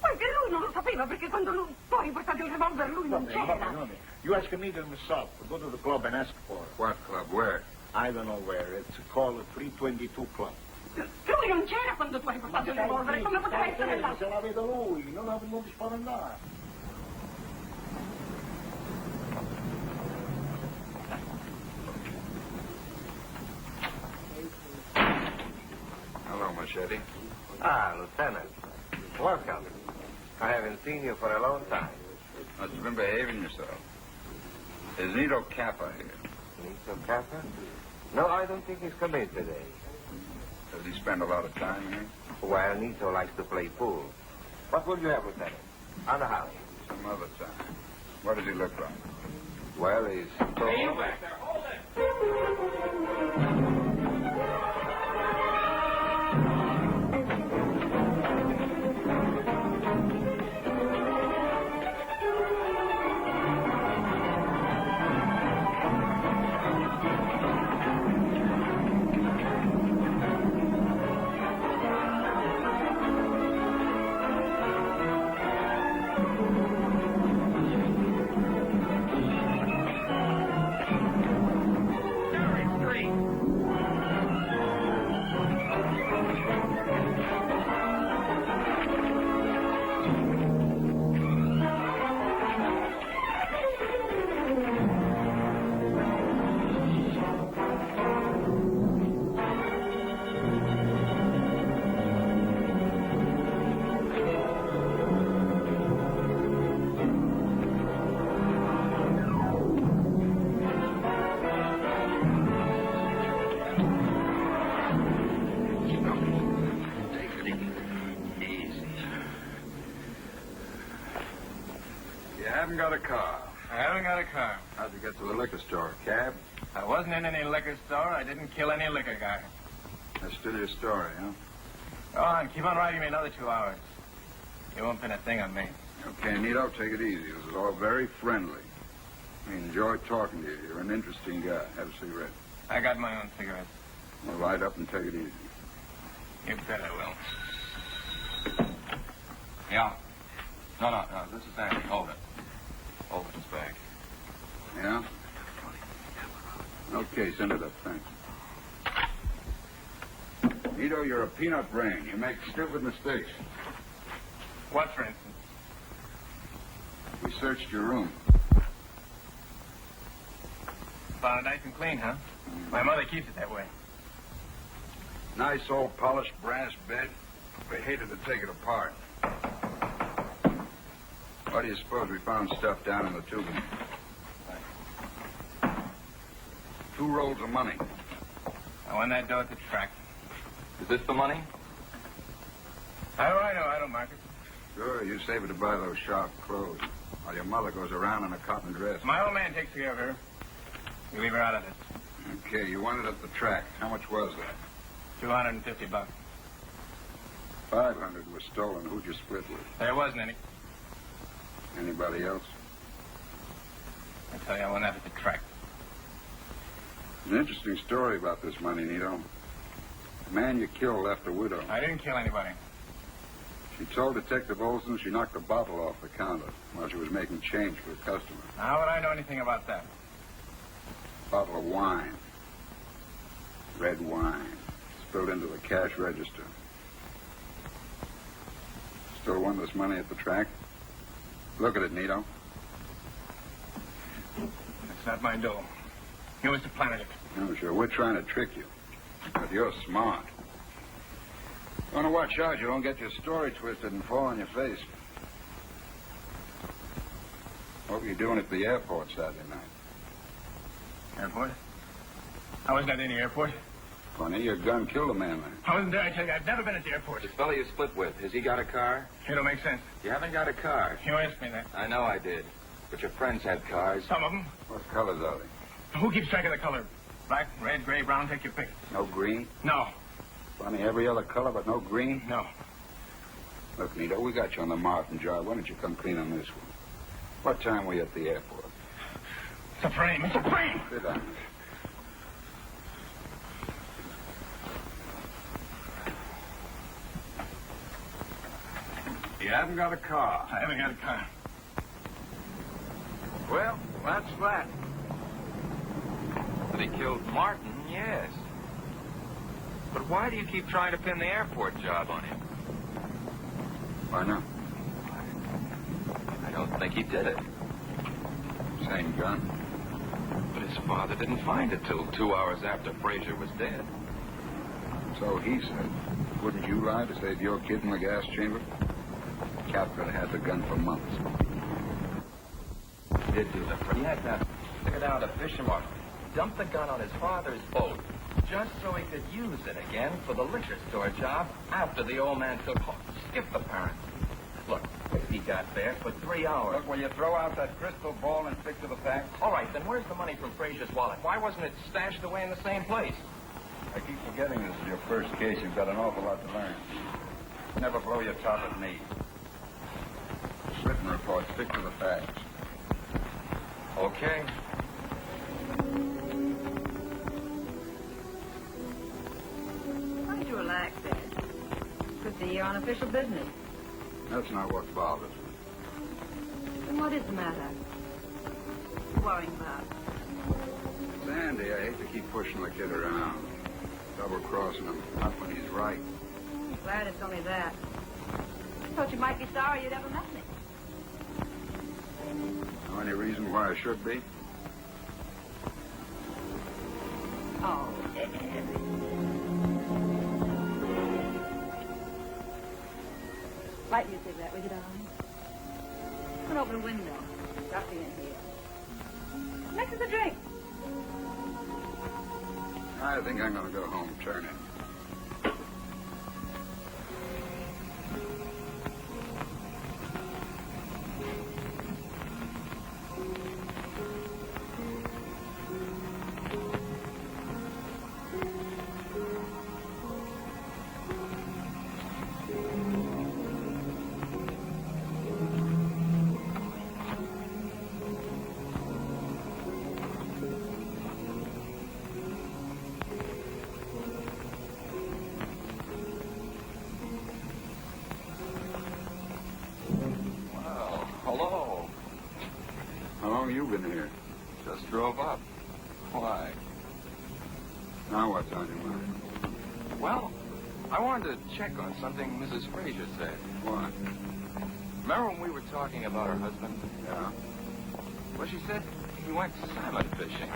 S8: Perché lui non lo sapeva, perché quando lui poi portato il revolver lui non c'era.
S11: You ask Nito himself to go to the club and ask for it.
S4: What club? Where?
S11: I don't know where. It's called the 322 Club.
S8: Lui non c'era quando tu hai portato il revolver. Come poteva essere là?
S11: Se la vedo lui, non ti spaventare.
S4: Hello, Machete.
S12: Ah, Lieutenant. Welcome. I haven't seen you for a long time.
S4: Must have been behaving yourself. Is Nito Kappa here?
S12: Nito Kappa? No, I don't think he's come in today.
S4: Does he spend a lot of time here?
S12: Well, Nito likes to play pool. What will you have, Lieutenant? On the house.
S4: Some other time. What does he look like?
S12: Well, he's tall.
S1: Hey, you back there, hold it!
S4: Got a car.
S13: I haven't got a car.
S4: How'd you get to the liquor store? Cab?
S13: I wasn't in any liquor store. I didn't kill any liquor guy.
S4: That's still your story, huh?
S13: Go on, keep on riding me another 2 hours. You won't pin a thing on me.
S4: Okay, Nito, take it easy. This is all very friendly. I enjoyed talking to you. You're an interesting guy. Have a cigarette.
S13: I got my own cigarettes.
S4: Well, light up and take it easy.
S13: You bet I will.
S1: Yeah. No, this is Andy. Hold it. Hold it, it's back.
S4: Yeah? Okay, send it up. Thanks. Nito, you're a peanut brain. You make stupid mistakes.
S13: What, for instance?
S4: We searched your room.
S13: Found it nice and clean, huh? My mother keeps it that way.
S4: Nice old polished brass bed. We hated to take it apart. Why do you suppose we found stuff down in the tubing? 2 rolls of money.
S13: I won that dough at the track.
S3: Is this the money?
S13: How do I know? I don't mark it.
S4: Sure, you save it to buy those sharp clothes. While your mother goes around in a cotton dress.
S13: My old man takes care of her. You leave her out of this.
S4: Okay, you won it at the track. How much was that?
S13: $250.
S4: 500 was stolen. Who'd you split with?
S13: There wasn't any.
S4: Anybody else?
S13: I tell you, I won that at the track.
S4: An interesting story about this money, Nito. The man you killed left a widow.
S13: I didn't kill anybody.
S4: She told Detective Olson she knocked a bottle off the counter while she was making change for a customer.
S13: How would I know anything about that?
S4: Bottle of wine. Red wine. Spilled into the cash register. Still won this money at the track? Look at it, Nito.
S13: It's not my dough. You must have planted it.
S4: No, sure. We're trying to trick you. But you're smart. You want to watch out you don't get your story twisted and fall on your face. What were you doing at the airport Saturday night?
S13: Airport? I wasn't at any airport.
S4: Funny, your gun killed a man there.
S13: I wasn't there, I tell you. I've never been at the airport.
S3: This fellow you split with, has he got a car?
S13: It don't make sense.
S3: You haven't got a car.
S13: You asked me that.
S3: I know I did. But your friends had cars.
S13: Some of them.
S4: What colors are they?
S13: Who keeps track of the color? Black, red, gray, brown, take your pick.
S4: No green?
S13: No.
S4: Funny, every other color but no green?
S13: No.
S4: Look, Nito, we got you on the Martin job. Why don't you come clean on this one? What time were you at the airport?
S13: It's a frame. It's a frame!
S4: Sit down. You haven't got a car.
S13: I haven't got a car.
S3: Well, that's that. That he killed Martin, yes. But why do you keep trying to pin the airport job on him?
S4: Why not?
S3: I don't think he did it.
S4: Same gun.
S3: But his father didn't find it till 2 hours after Frazier was dead.
S4: So he said. Wouldn't you lie to save your kid in the gas chamber? Cap could have had the gun for months.
S3: He did do that. He had to stick it out a fisherman. Dumped the gun on his father's boat just so he could use it again for the liquor store job after the old man took off. Skip the parents. Look, he got there for 3 hours.
S4: Look, will you throw out that crystal ball and stick to the facts?
S3: All right, then where's the money from Frazier's wallet? Why wasn't it stashed away in the same place?
S4: I keep forgetting this is your first case. You've got an awful lot to learn. Never blow your top at me. Written report. Stick to the facts.
S3: Okay.
S2: Why don't you relax, Ed? Good to hear on official business.
S4: That's not what bothers me.
S2: Then what is the matter? What are you worrying about?
S4: Sandy, I hate to keep pushing the kid around. Double-crossing him. Not when he's right.
S2: I'm glad it's only that. I thought you might be sorry you'd ever met me.
S4: Know any reason why I should be?
S2: Oh, Ed. Light me a cigarette, will you, darling? Open open the window. Dusty in here. Mix us a drink.
S4: I think I'm going to go home. Turn in.
S3: Hello.
S4: How long have you been here?
S3: Just drove up. Why?
S4: Now what's on your mind?
S3: Well, I wanted to check on something Mrs. Frazier said.
S4: What?
S3: Remember when we were talking about her husband?
S4: Yeah.
S3: Well, she said he went salmon fishing.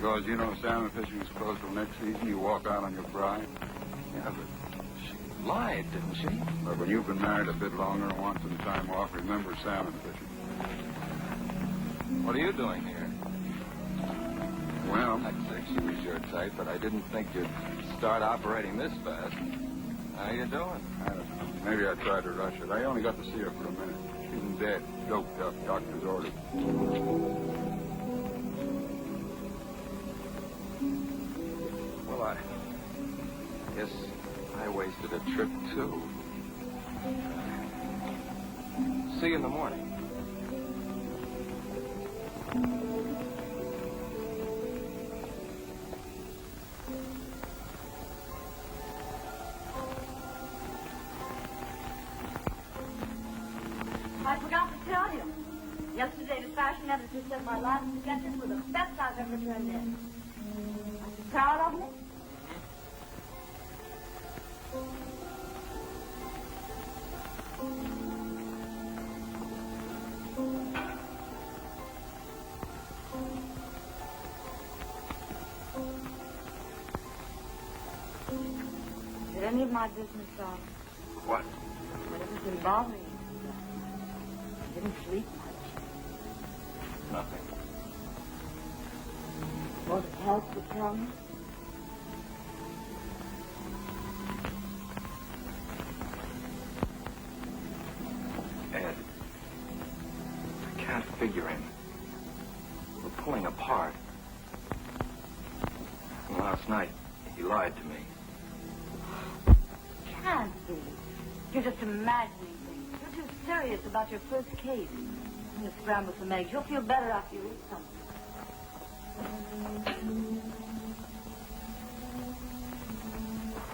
S4: Because you know salmon fishing is closed till next season, you walk out on your bride?
S3: Yeah, but she lied, didn't she?
S4: But when you've been married a bit longer and want some time off, remember salmon fishing.
S3: What are you doing here?
S4: Well,
S3: I'd say she was your type, but I didn't think you'd start operating this fast. How you doing?
S4: I don't know. Maybe I tried to rush it. I only got to see her for a minute. She isn't dead. Doped up. Doctor's orders.
S3: Well, I guess I wasted a trip, too. See you in the morning.
S5: I forgot to tell you. Yesterday, the fashion editor said my last sketches were the best I've ever turned in. Are you proud of me? Did any of my business,
S3: What?
S5: whatever's been bothering you? I didn't sleep much.
S3: Nothing.
S5: Won't it help to tell me?
S3: Ed, I can't figure him. We're pulling apart. And last night, he lied to me.
S5: Can't be. You're just imagining things. You're too serious about your first case. I'm going to scramble some eggs. You'll feel better after you eat something.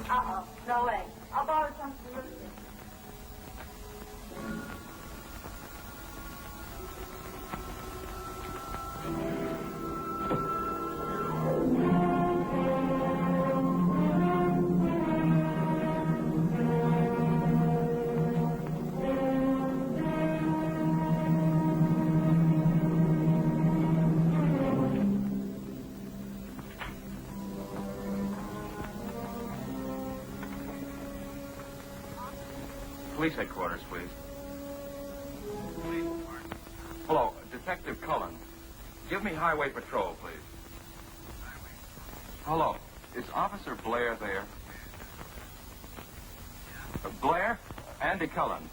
S5: Uh-oh. No eggs. I'll borrow some for roasting.
S3: Police headquarters, please. Hello, Detective Cullen. Give me highway patrol, please. Hello, is Officer Blair there? Blair? Andy Cullen.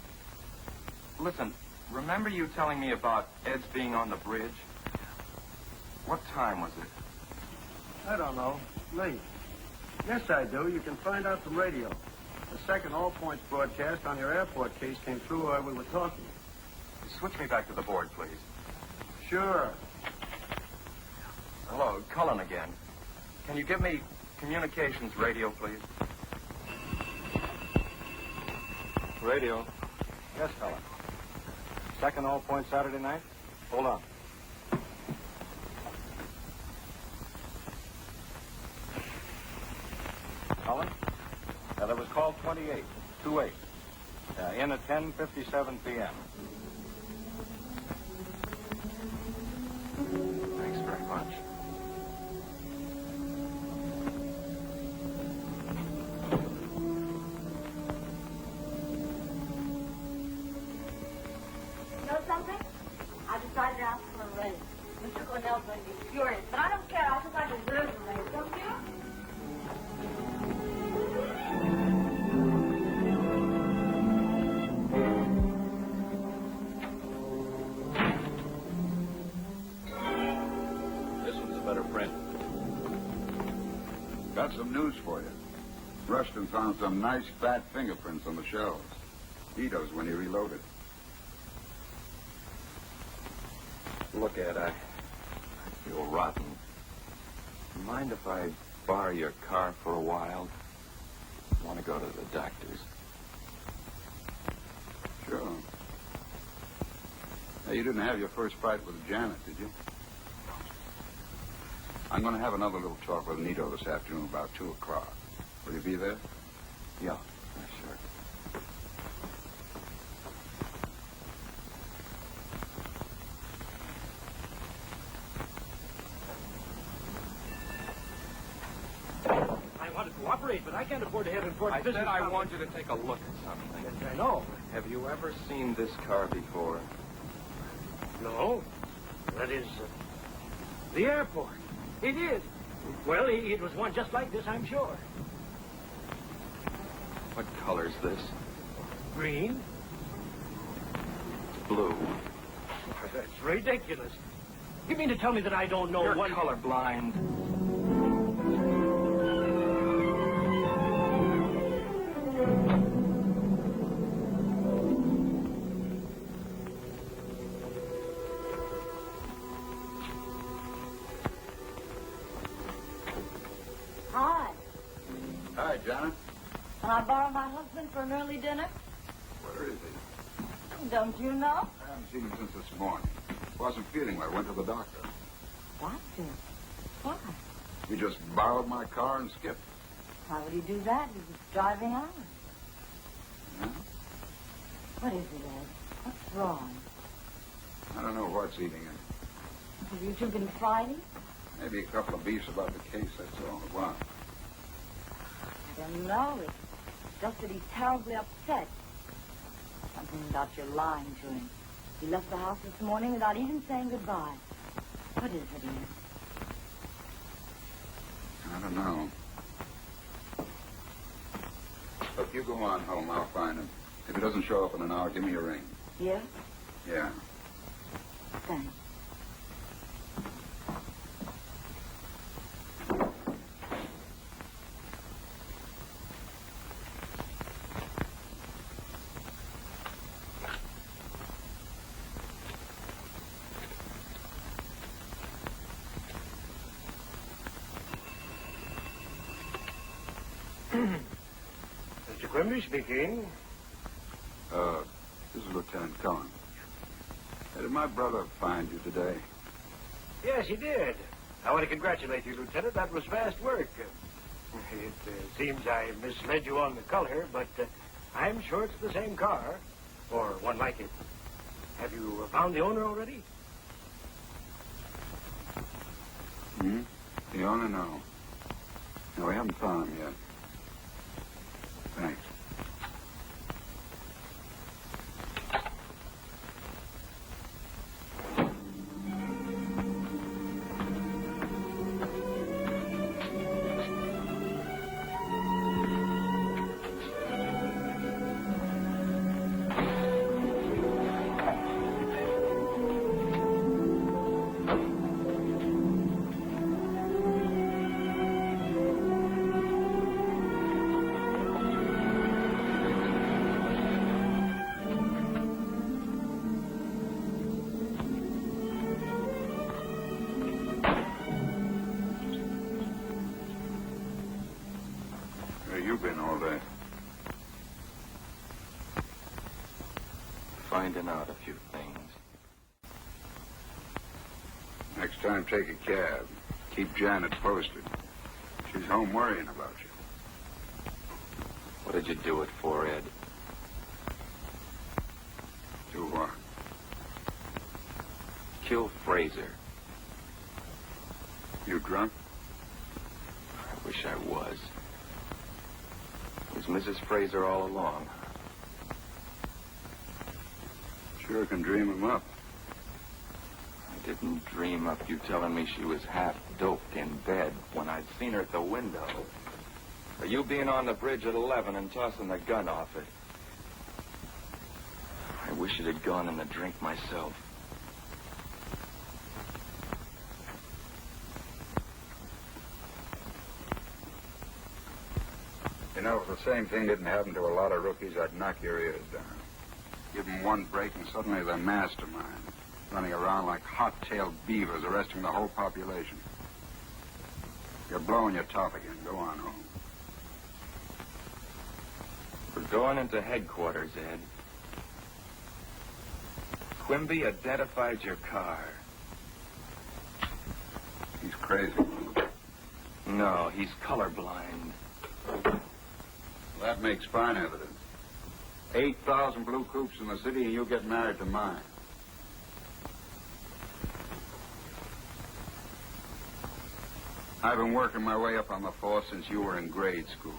S3: Listen, remember you telling me about Ed's being on the bridge? What time was it?
S14: I don't know. Late. Yes, I do. You can find out from radio. The second all points broadcast on your airport case came through while we were talking.
S3: Switch me back to the board, please.
S14: Sure.
S3: Hello, Cullen again. Can you give me communications radio, please?
S14: Radio. Yes, fella. Second all point Saturday night? Hold on. Cullen? That was call 28, 28. In at 10:57 p.m.
S3: Thanks very much.
S5: You know something? I decided to ask for a raise. Mr. Cornell's going to be furious, but I don't care. I think I deserve a raise, don't you?
S1: This one's a better print.
S4: Got some news for you. Rushton found some nice fat fingerprints on the shelves. He does when he reloaded.
S3: Look, Ed, I feel rotten. Mind if I borrow your car for a while? I want to go to the doctor's.
S4: Sure. Hey, you didn't have your first fight with Janet, did you? I'm going to have another little talk with Nito this afternoon about 2 o'clock. Will you be there?
S3: Yeah, sure.
S7: elaborate, but I can't afford to have important
S3: I
S7: business.
S3: said I want you to take a look at something.
S7: Yes, I know.
S3: Have you ever seen this car before?
S7: No. That is the airport. It is. Well, it was one just like this, I'm sure.
S3: What color's this?
S7: Green?
S3: Blue.
S7: That's ridiculous. You mean to tell me that I don't know
S3: You're
S7: one...
S3: colorblind.
S5: Hi.
S4: Hi, John.
S5: Can I borrow my husband for an early dinner?
S4: Where is he?
S5: Don't you know?
S4: I haven't seen him since this morning. Wasn't feeling well. Went to the doctor.
S5: Doctor? Why?
S4: He just borrowed my car and skipped.
S5: Why would he do that? He was driving hours.
S4: Yeah?
S5: What is it, Ed? What's wrong?
S4: I don't know what's eating him.
S5: Have you two been fighting?
S4: Maybe a couple of beefs about the case, that's all. Why?
S5: I don't know. It's just that he's terribly upset. Something about your lying to him. He left the house this morning without even saying goodbye. What is it, Ed?
S4: I don't know. Look, you go on home. I'll find him. If he doesn't show up in an hour, give me a ring.
S5: Yes?
S4: Yeah.
S5: Thanks.
S7: Mr. Quimby speaking.
S4: This is Lieutenant Cohen. Hey, did my brother find you today?
S7: Yes, he did. I want to congratulate you, Lieutenant. That was fast work. It seems I misled you on the color, but I'm sure it's the same car, or one like it. Have you found the owner already?
S4: Hmm? The owner? No. No, we haven't found him yet. Thanks. Where you been all day?
S3: Finding out a few things.
S4: Next time, take a cab. Keep Janet posted. She's home worrying about you.
S3: What did you do it for, Ed?
S4: Do what?
S3: Kill Fraser.
S4: You drunk?
S3: I wish I was. It was Mrs. Fraser all along.
S4: Sure can dream him up.
S3: I didn't dream up you telling me she was half doped in bed when I'd seen her at the window. Or you being on the bridge at 11 and tossing the gun off it. I wish it had gone in the drink myself.
S4: You know, if the same thing didn't happen to a lot of rookies, I'd knock your ears down. Give them one break and suddenly they're masterminds, running around like hot-tailed beavers, arresting the whole population. You're blowing your top again. Go on home.
S3: We're going into headquarters, Ed. Quimby identified your car.
S4: He's crazy.
S3: No, he's colorblind.
S4: That makes fine evidence. 8,000 blue coupes in the city and you get married to mine. I've been working my way up on the force since you were in grade school.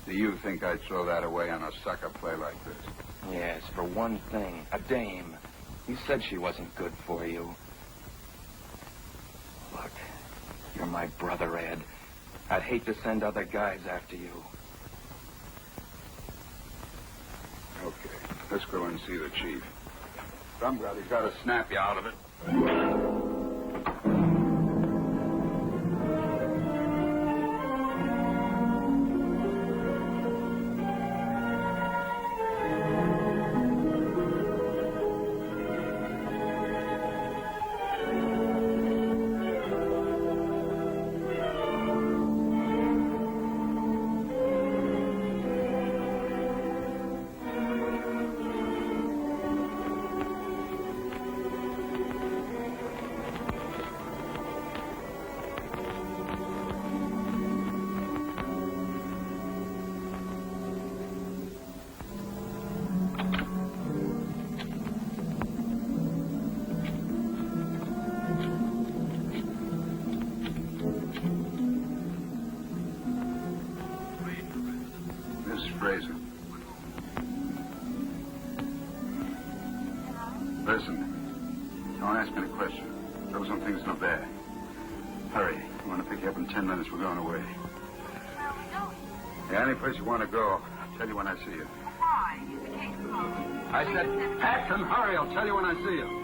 S4: Do you think I'd throw that away on a sucker play like this?
S3: Yes, for one thing, a dame. You said she wasn't good for you. Look, you're my brother, Ed. I'd hate to send other guys after you.
S4: Okay, let's go and see the chief. Somebody's got to snap you out of it. Fraser. Listen, don't ask me a question. Throw some things in the bag. Hurry. I want to pick you up in 10 minutes. We're going away.
S2: Where are we going?
S4: Yeah, any place you want to go. I'll tell you when I see you.
S2: Why? Is the case closed?
S4: I said, pack and hurry. I'll tell you when I see you.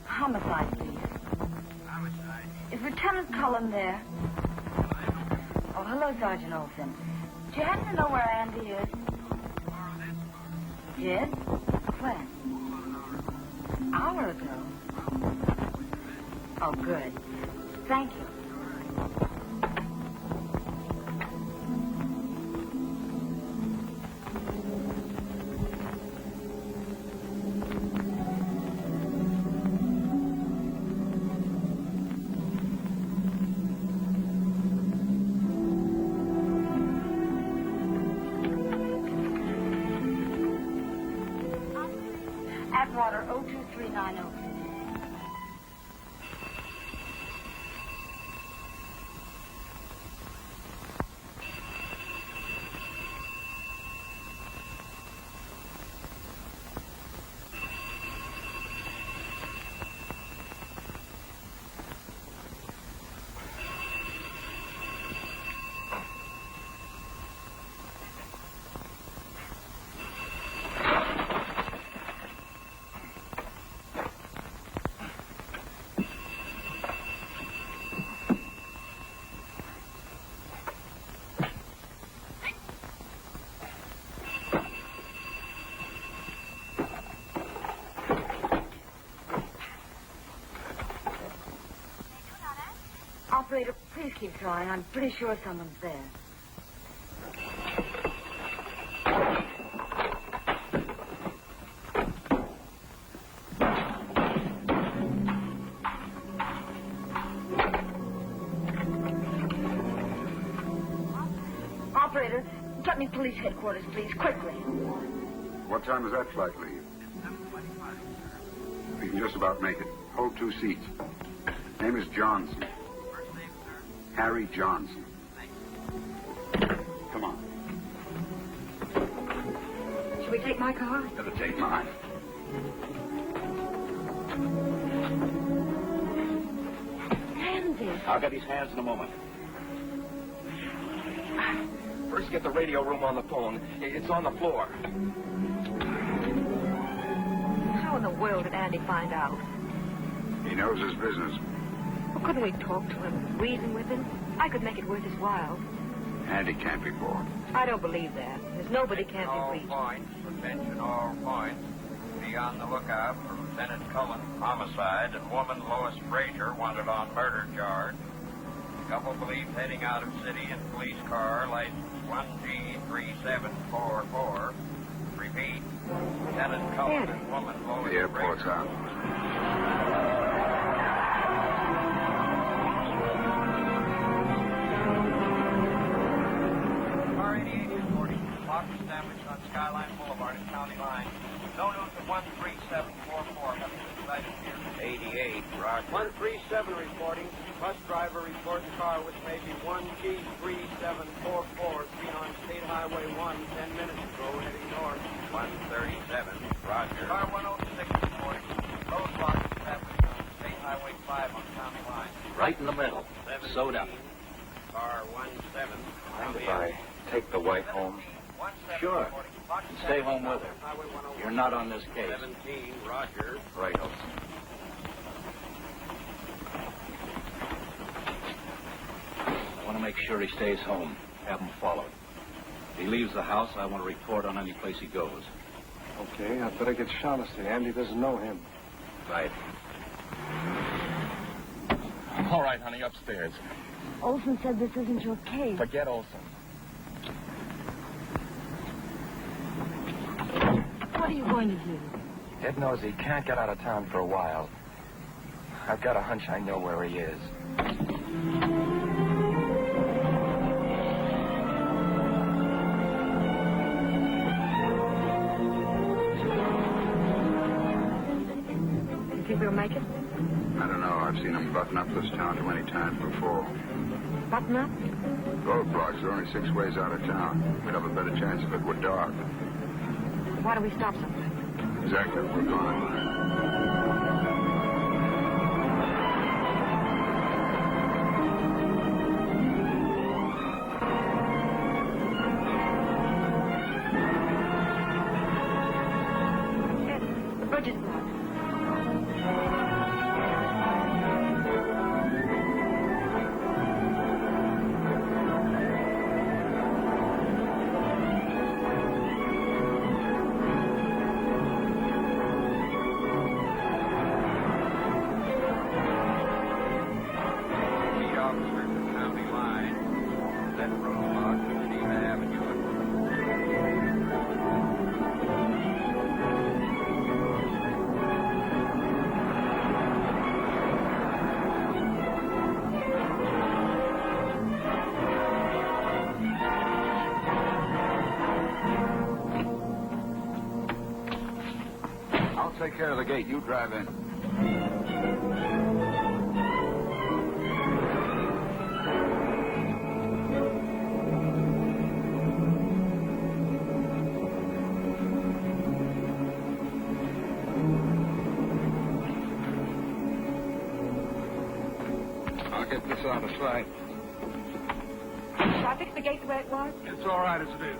S5: Homicide, please.
S1: Homicide?
S5: Is Lieutenant Cullen there? Oh, hello, Sergeant Olson. Do you happen to know where Andy is? Yes? When? An hour ago. Oh, good. Thank you. Atwater 02390. Operator, please keep trying. I'm pretty sure someone's there. Operator, get me police headquarters, please, quickly.
S4: What time does that flight leave? 7:25. We can just about make it. Hold 2 seats. Name is Johnson. Harry Johnson. Come on.
S2: Should we take my car?
S4: Better take mine.
S2: Andy.
S3: I'll get these hands in a moment. First, get the radio room on the phone. It's on the floor.
S2: How in the world did Andy find out?
S4: He knows his business.
S2: Well, couldn't we talk to him, reason with him? I could make it worth his while.
S4: Andy can't be bought.
S2: I don't believe that. There's nobody can't
S1: All
S2: be reached.
S1: points. Attention all points. Be on the lookout for
S15: Lieutenant Cullen, homicide, and woman Lois Frazier wanted on murder charge. Couple believed heading out of city in police car, license 1G3744. Repeat, Lieutenant Cullen and woman Lois
S4: The airport's
S15: Frazier.
S4: out.
S15: Car 88 is 40. Lock established on Skyline Boulevard and County Line. No news of 13744. Having been sighted here. 88, roger.
S14: 137 reporting. Bus driver reports car which may be 1G3744 seen on State Highway 1 10 minutes ago heading north.
S15: 137, roger.
S14: Car 106 reporting.
S15: Roadblock established on State Highway 5 on County Line.
S13: Right in the middle. Sewed up.
S15: Car 17.
S12: Mind if I take the wife home?
S13: Sure. And stay home with her. You're not on this case.
S15: 17, roger.
S12: Right, Olson.
S6: I want to make sure he stays home. Have him followed. If he leaves the house, I want to report on any place he goes.
S14: Okay, I better get Shaughnessy. Andy doesn't know him.
S12: Right. All right, honey, upstairs.
S5: Olson said this isn't your case.
S12: Forget Olson.
S5: What are you going to do?
S12: Ed knows he can't get out of town for a while. I've got a hunch I know where he is.
S2: You think we'll make it?
S4: I don't know. I've seen them button up this town too many times before.
S2: Button up?
S4: Roadblocks are only 6 ways out of town. We'd have a better chance if it were dark.
S2: Why don't we stop sometime?
S4: Exactly. We're gone.
S2: Ed, the bridge is blocked.
S15: Lead officer from County Line. That roadblock to Geneva Avenue.
S4: I'll take care of the gate. You drive in. I'll get this out of sight.
S2: Shall I fix the gate the way it was?
S4: It's all right as it is.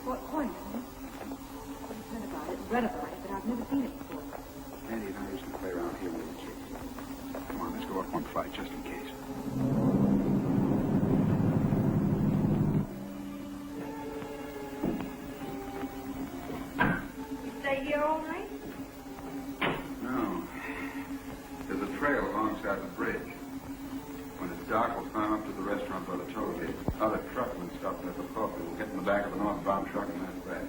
S2: What point? I've heard about it, read about it, but I've never seen it before.
S4: Andy and I used to play around here with the kids. Come on, let's go up one flight just in case.
S2: You stay here all night?
S4: No. There's a trail alongside the bridge. When it's dark, we'll climb up to the restaurant by the toll gate. Other truckmen stop there for coffee. We'll get in the back of the northbound truck and that's back.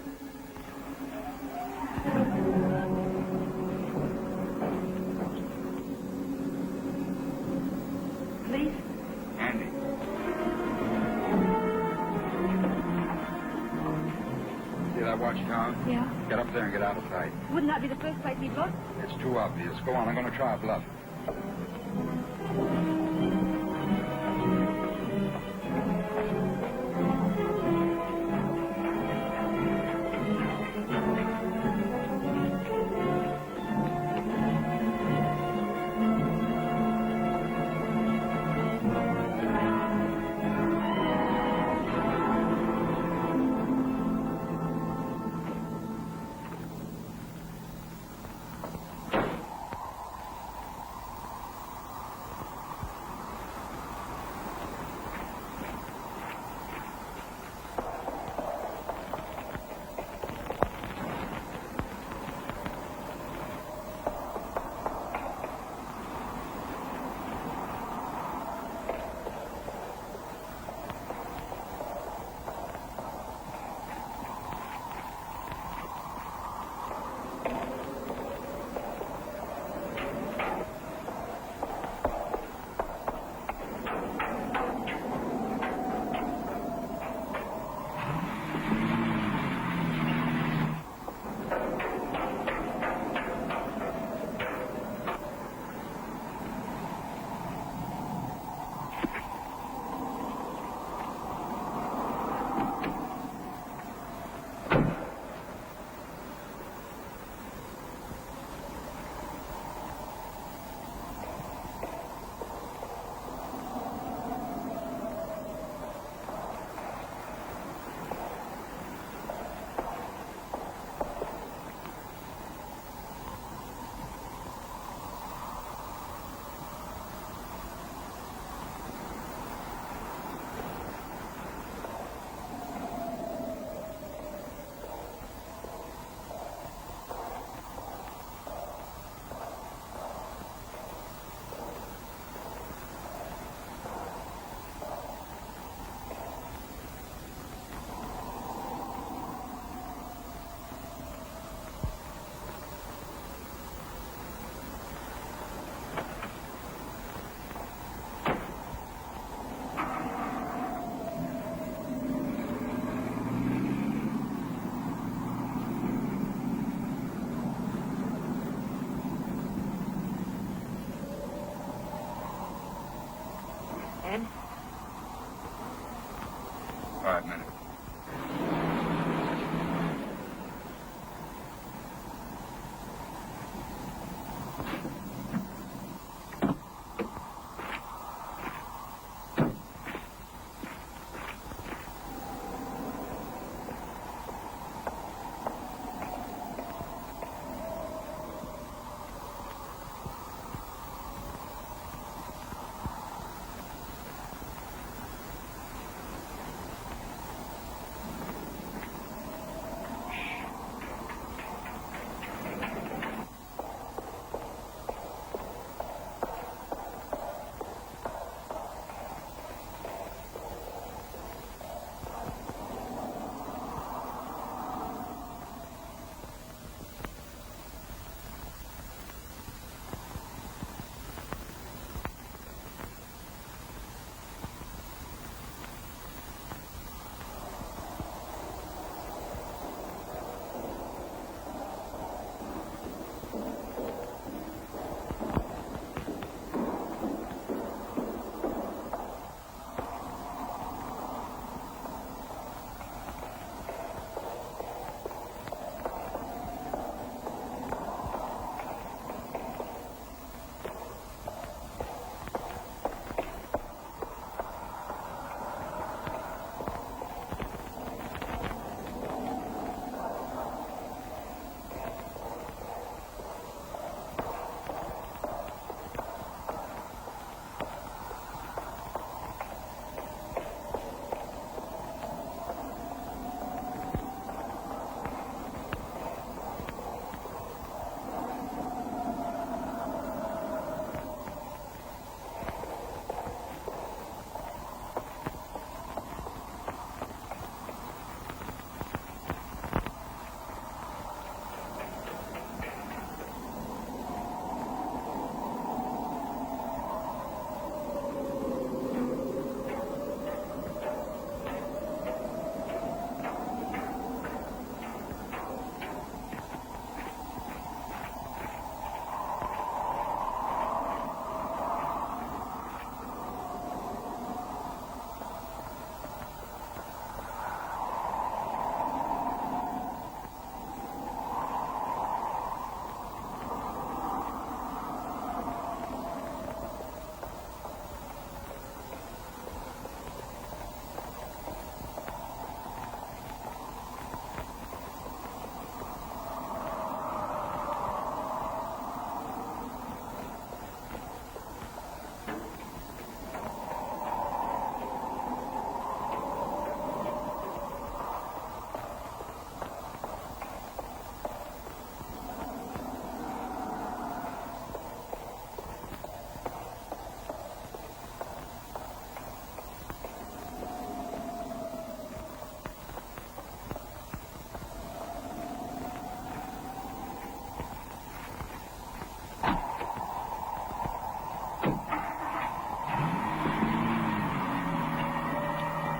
S2: Please?
S4: Andy. See that watchtower?
S2: Yeah.
S4: Get up there and get out of sight.
S2: Wouldn't that be the first place he'd look?
S4: It's too obvious. Go on, I'm going to try a bluff.
S2: Ed?
S4: 5 minutes.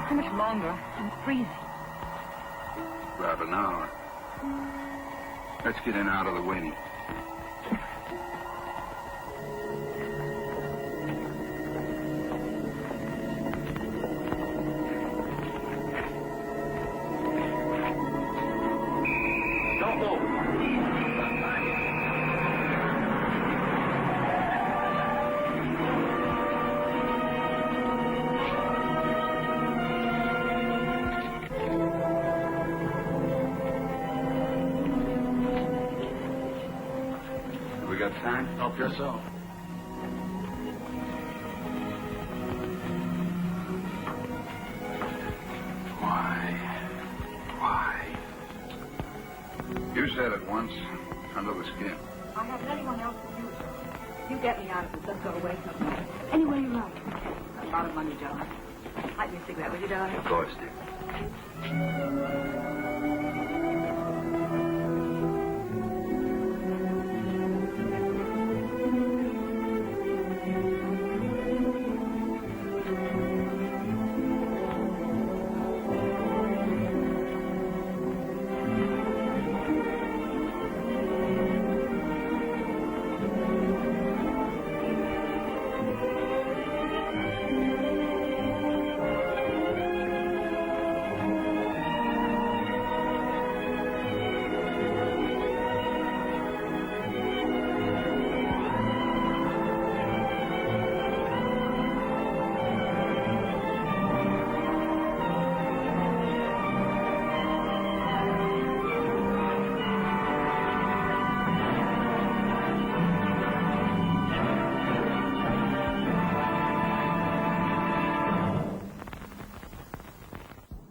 S2: How much longer? I'm freezing.
S4: About an hour. Let's get in out of the wind.
S15: Don't move.
S4: We got time?
S14: I guess so.
S4: Why? You said it once, under the skin.
S2: I haven't anyone else to use it. You get me out of this. Let's go away somewhere. Anywhere you like. A lot of money, John. Light me a cigarette, will you, darling?
S4: Of course, dear.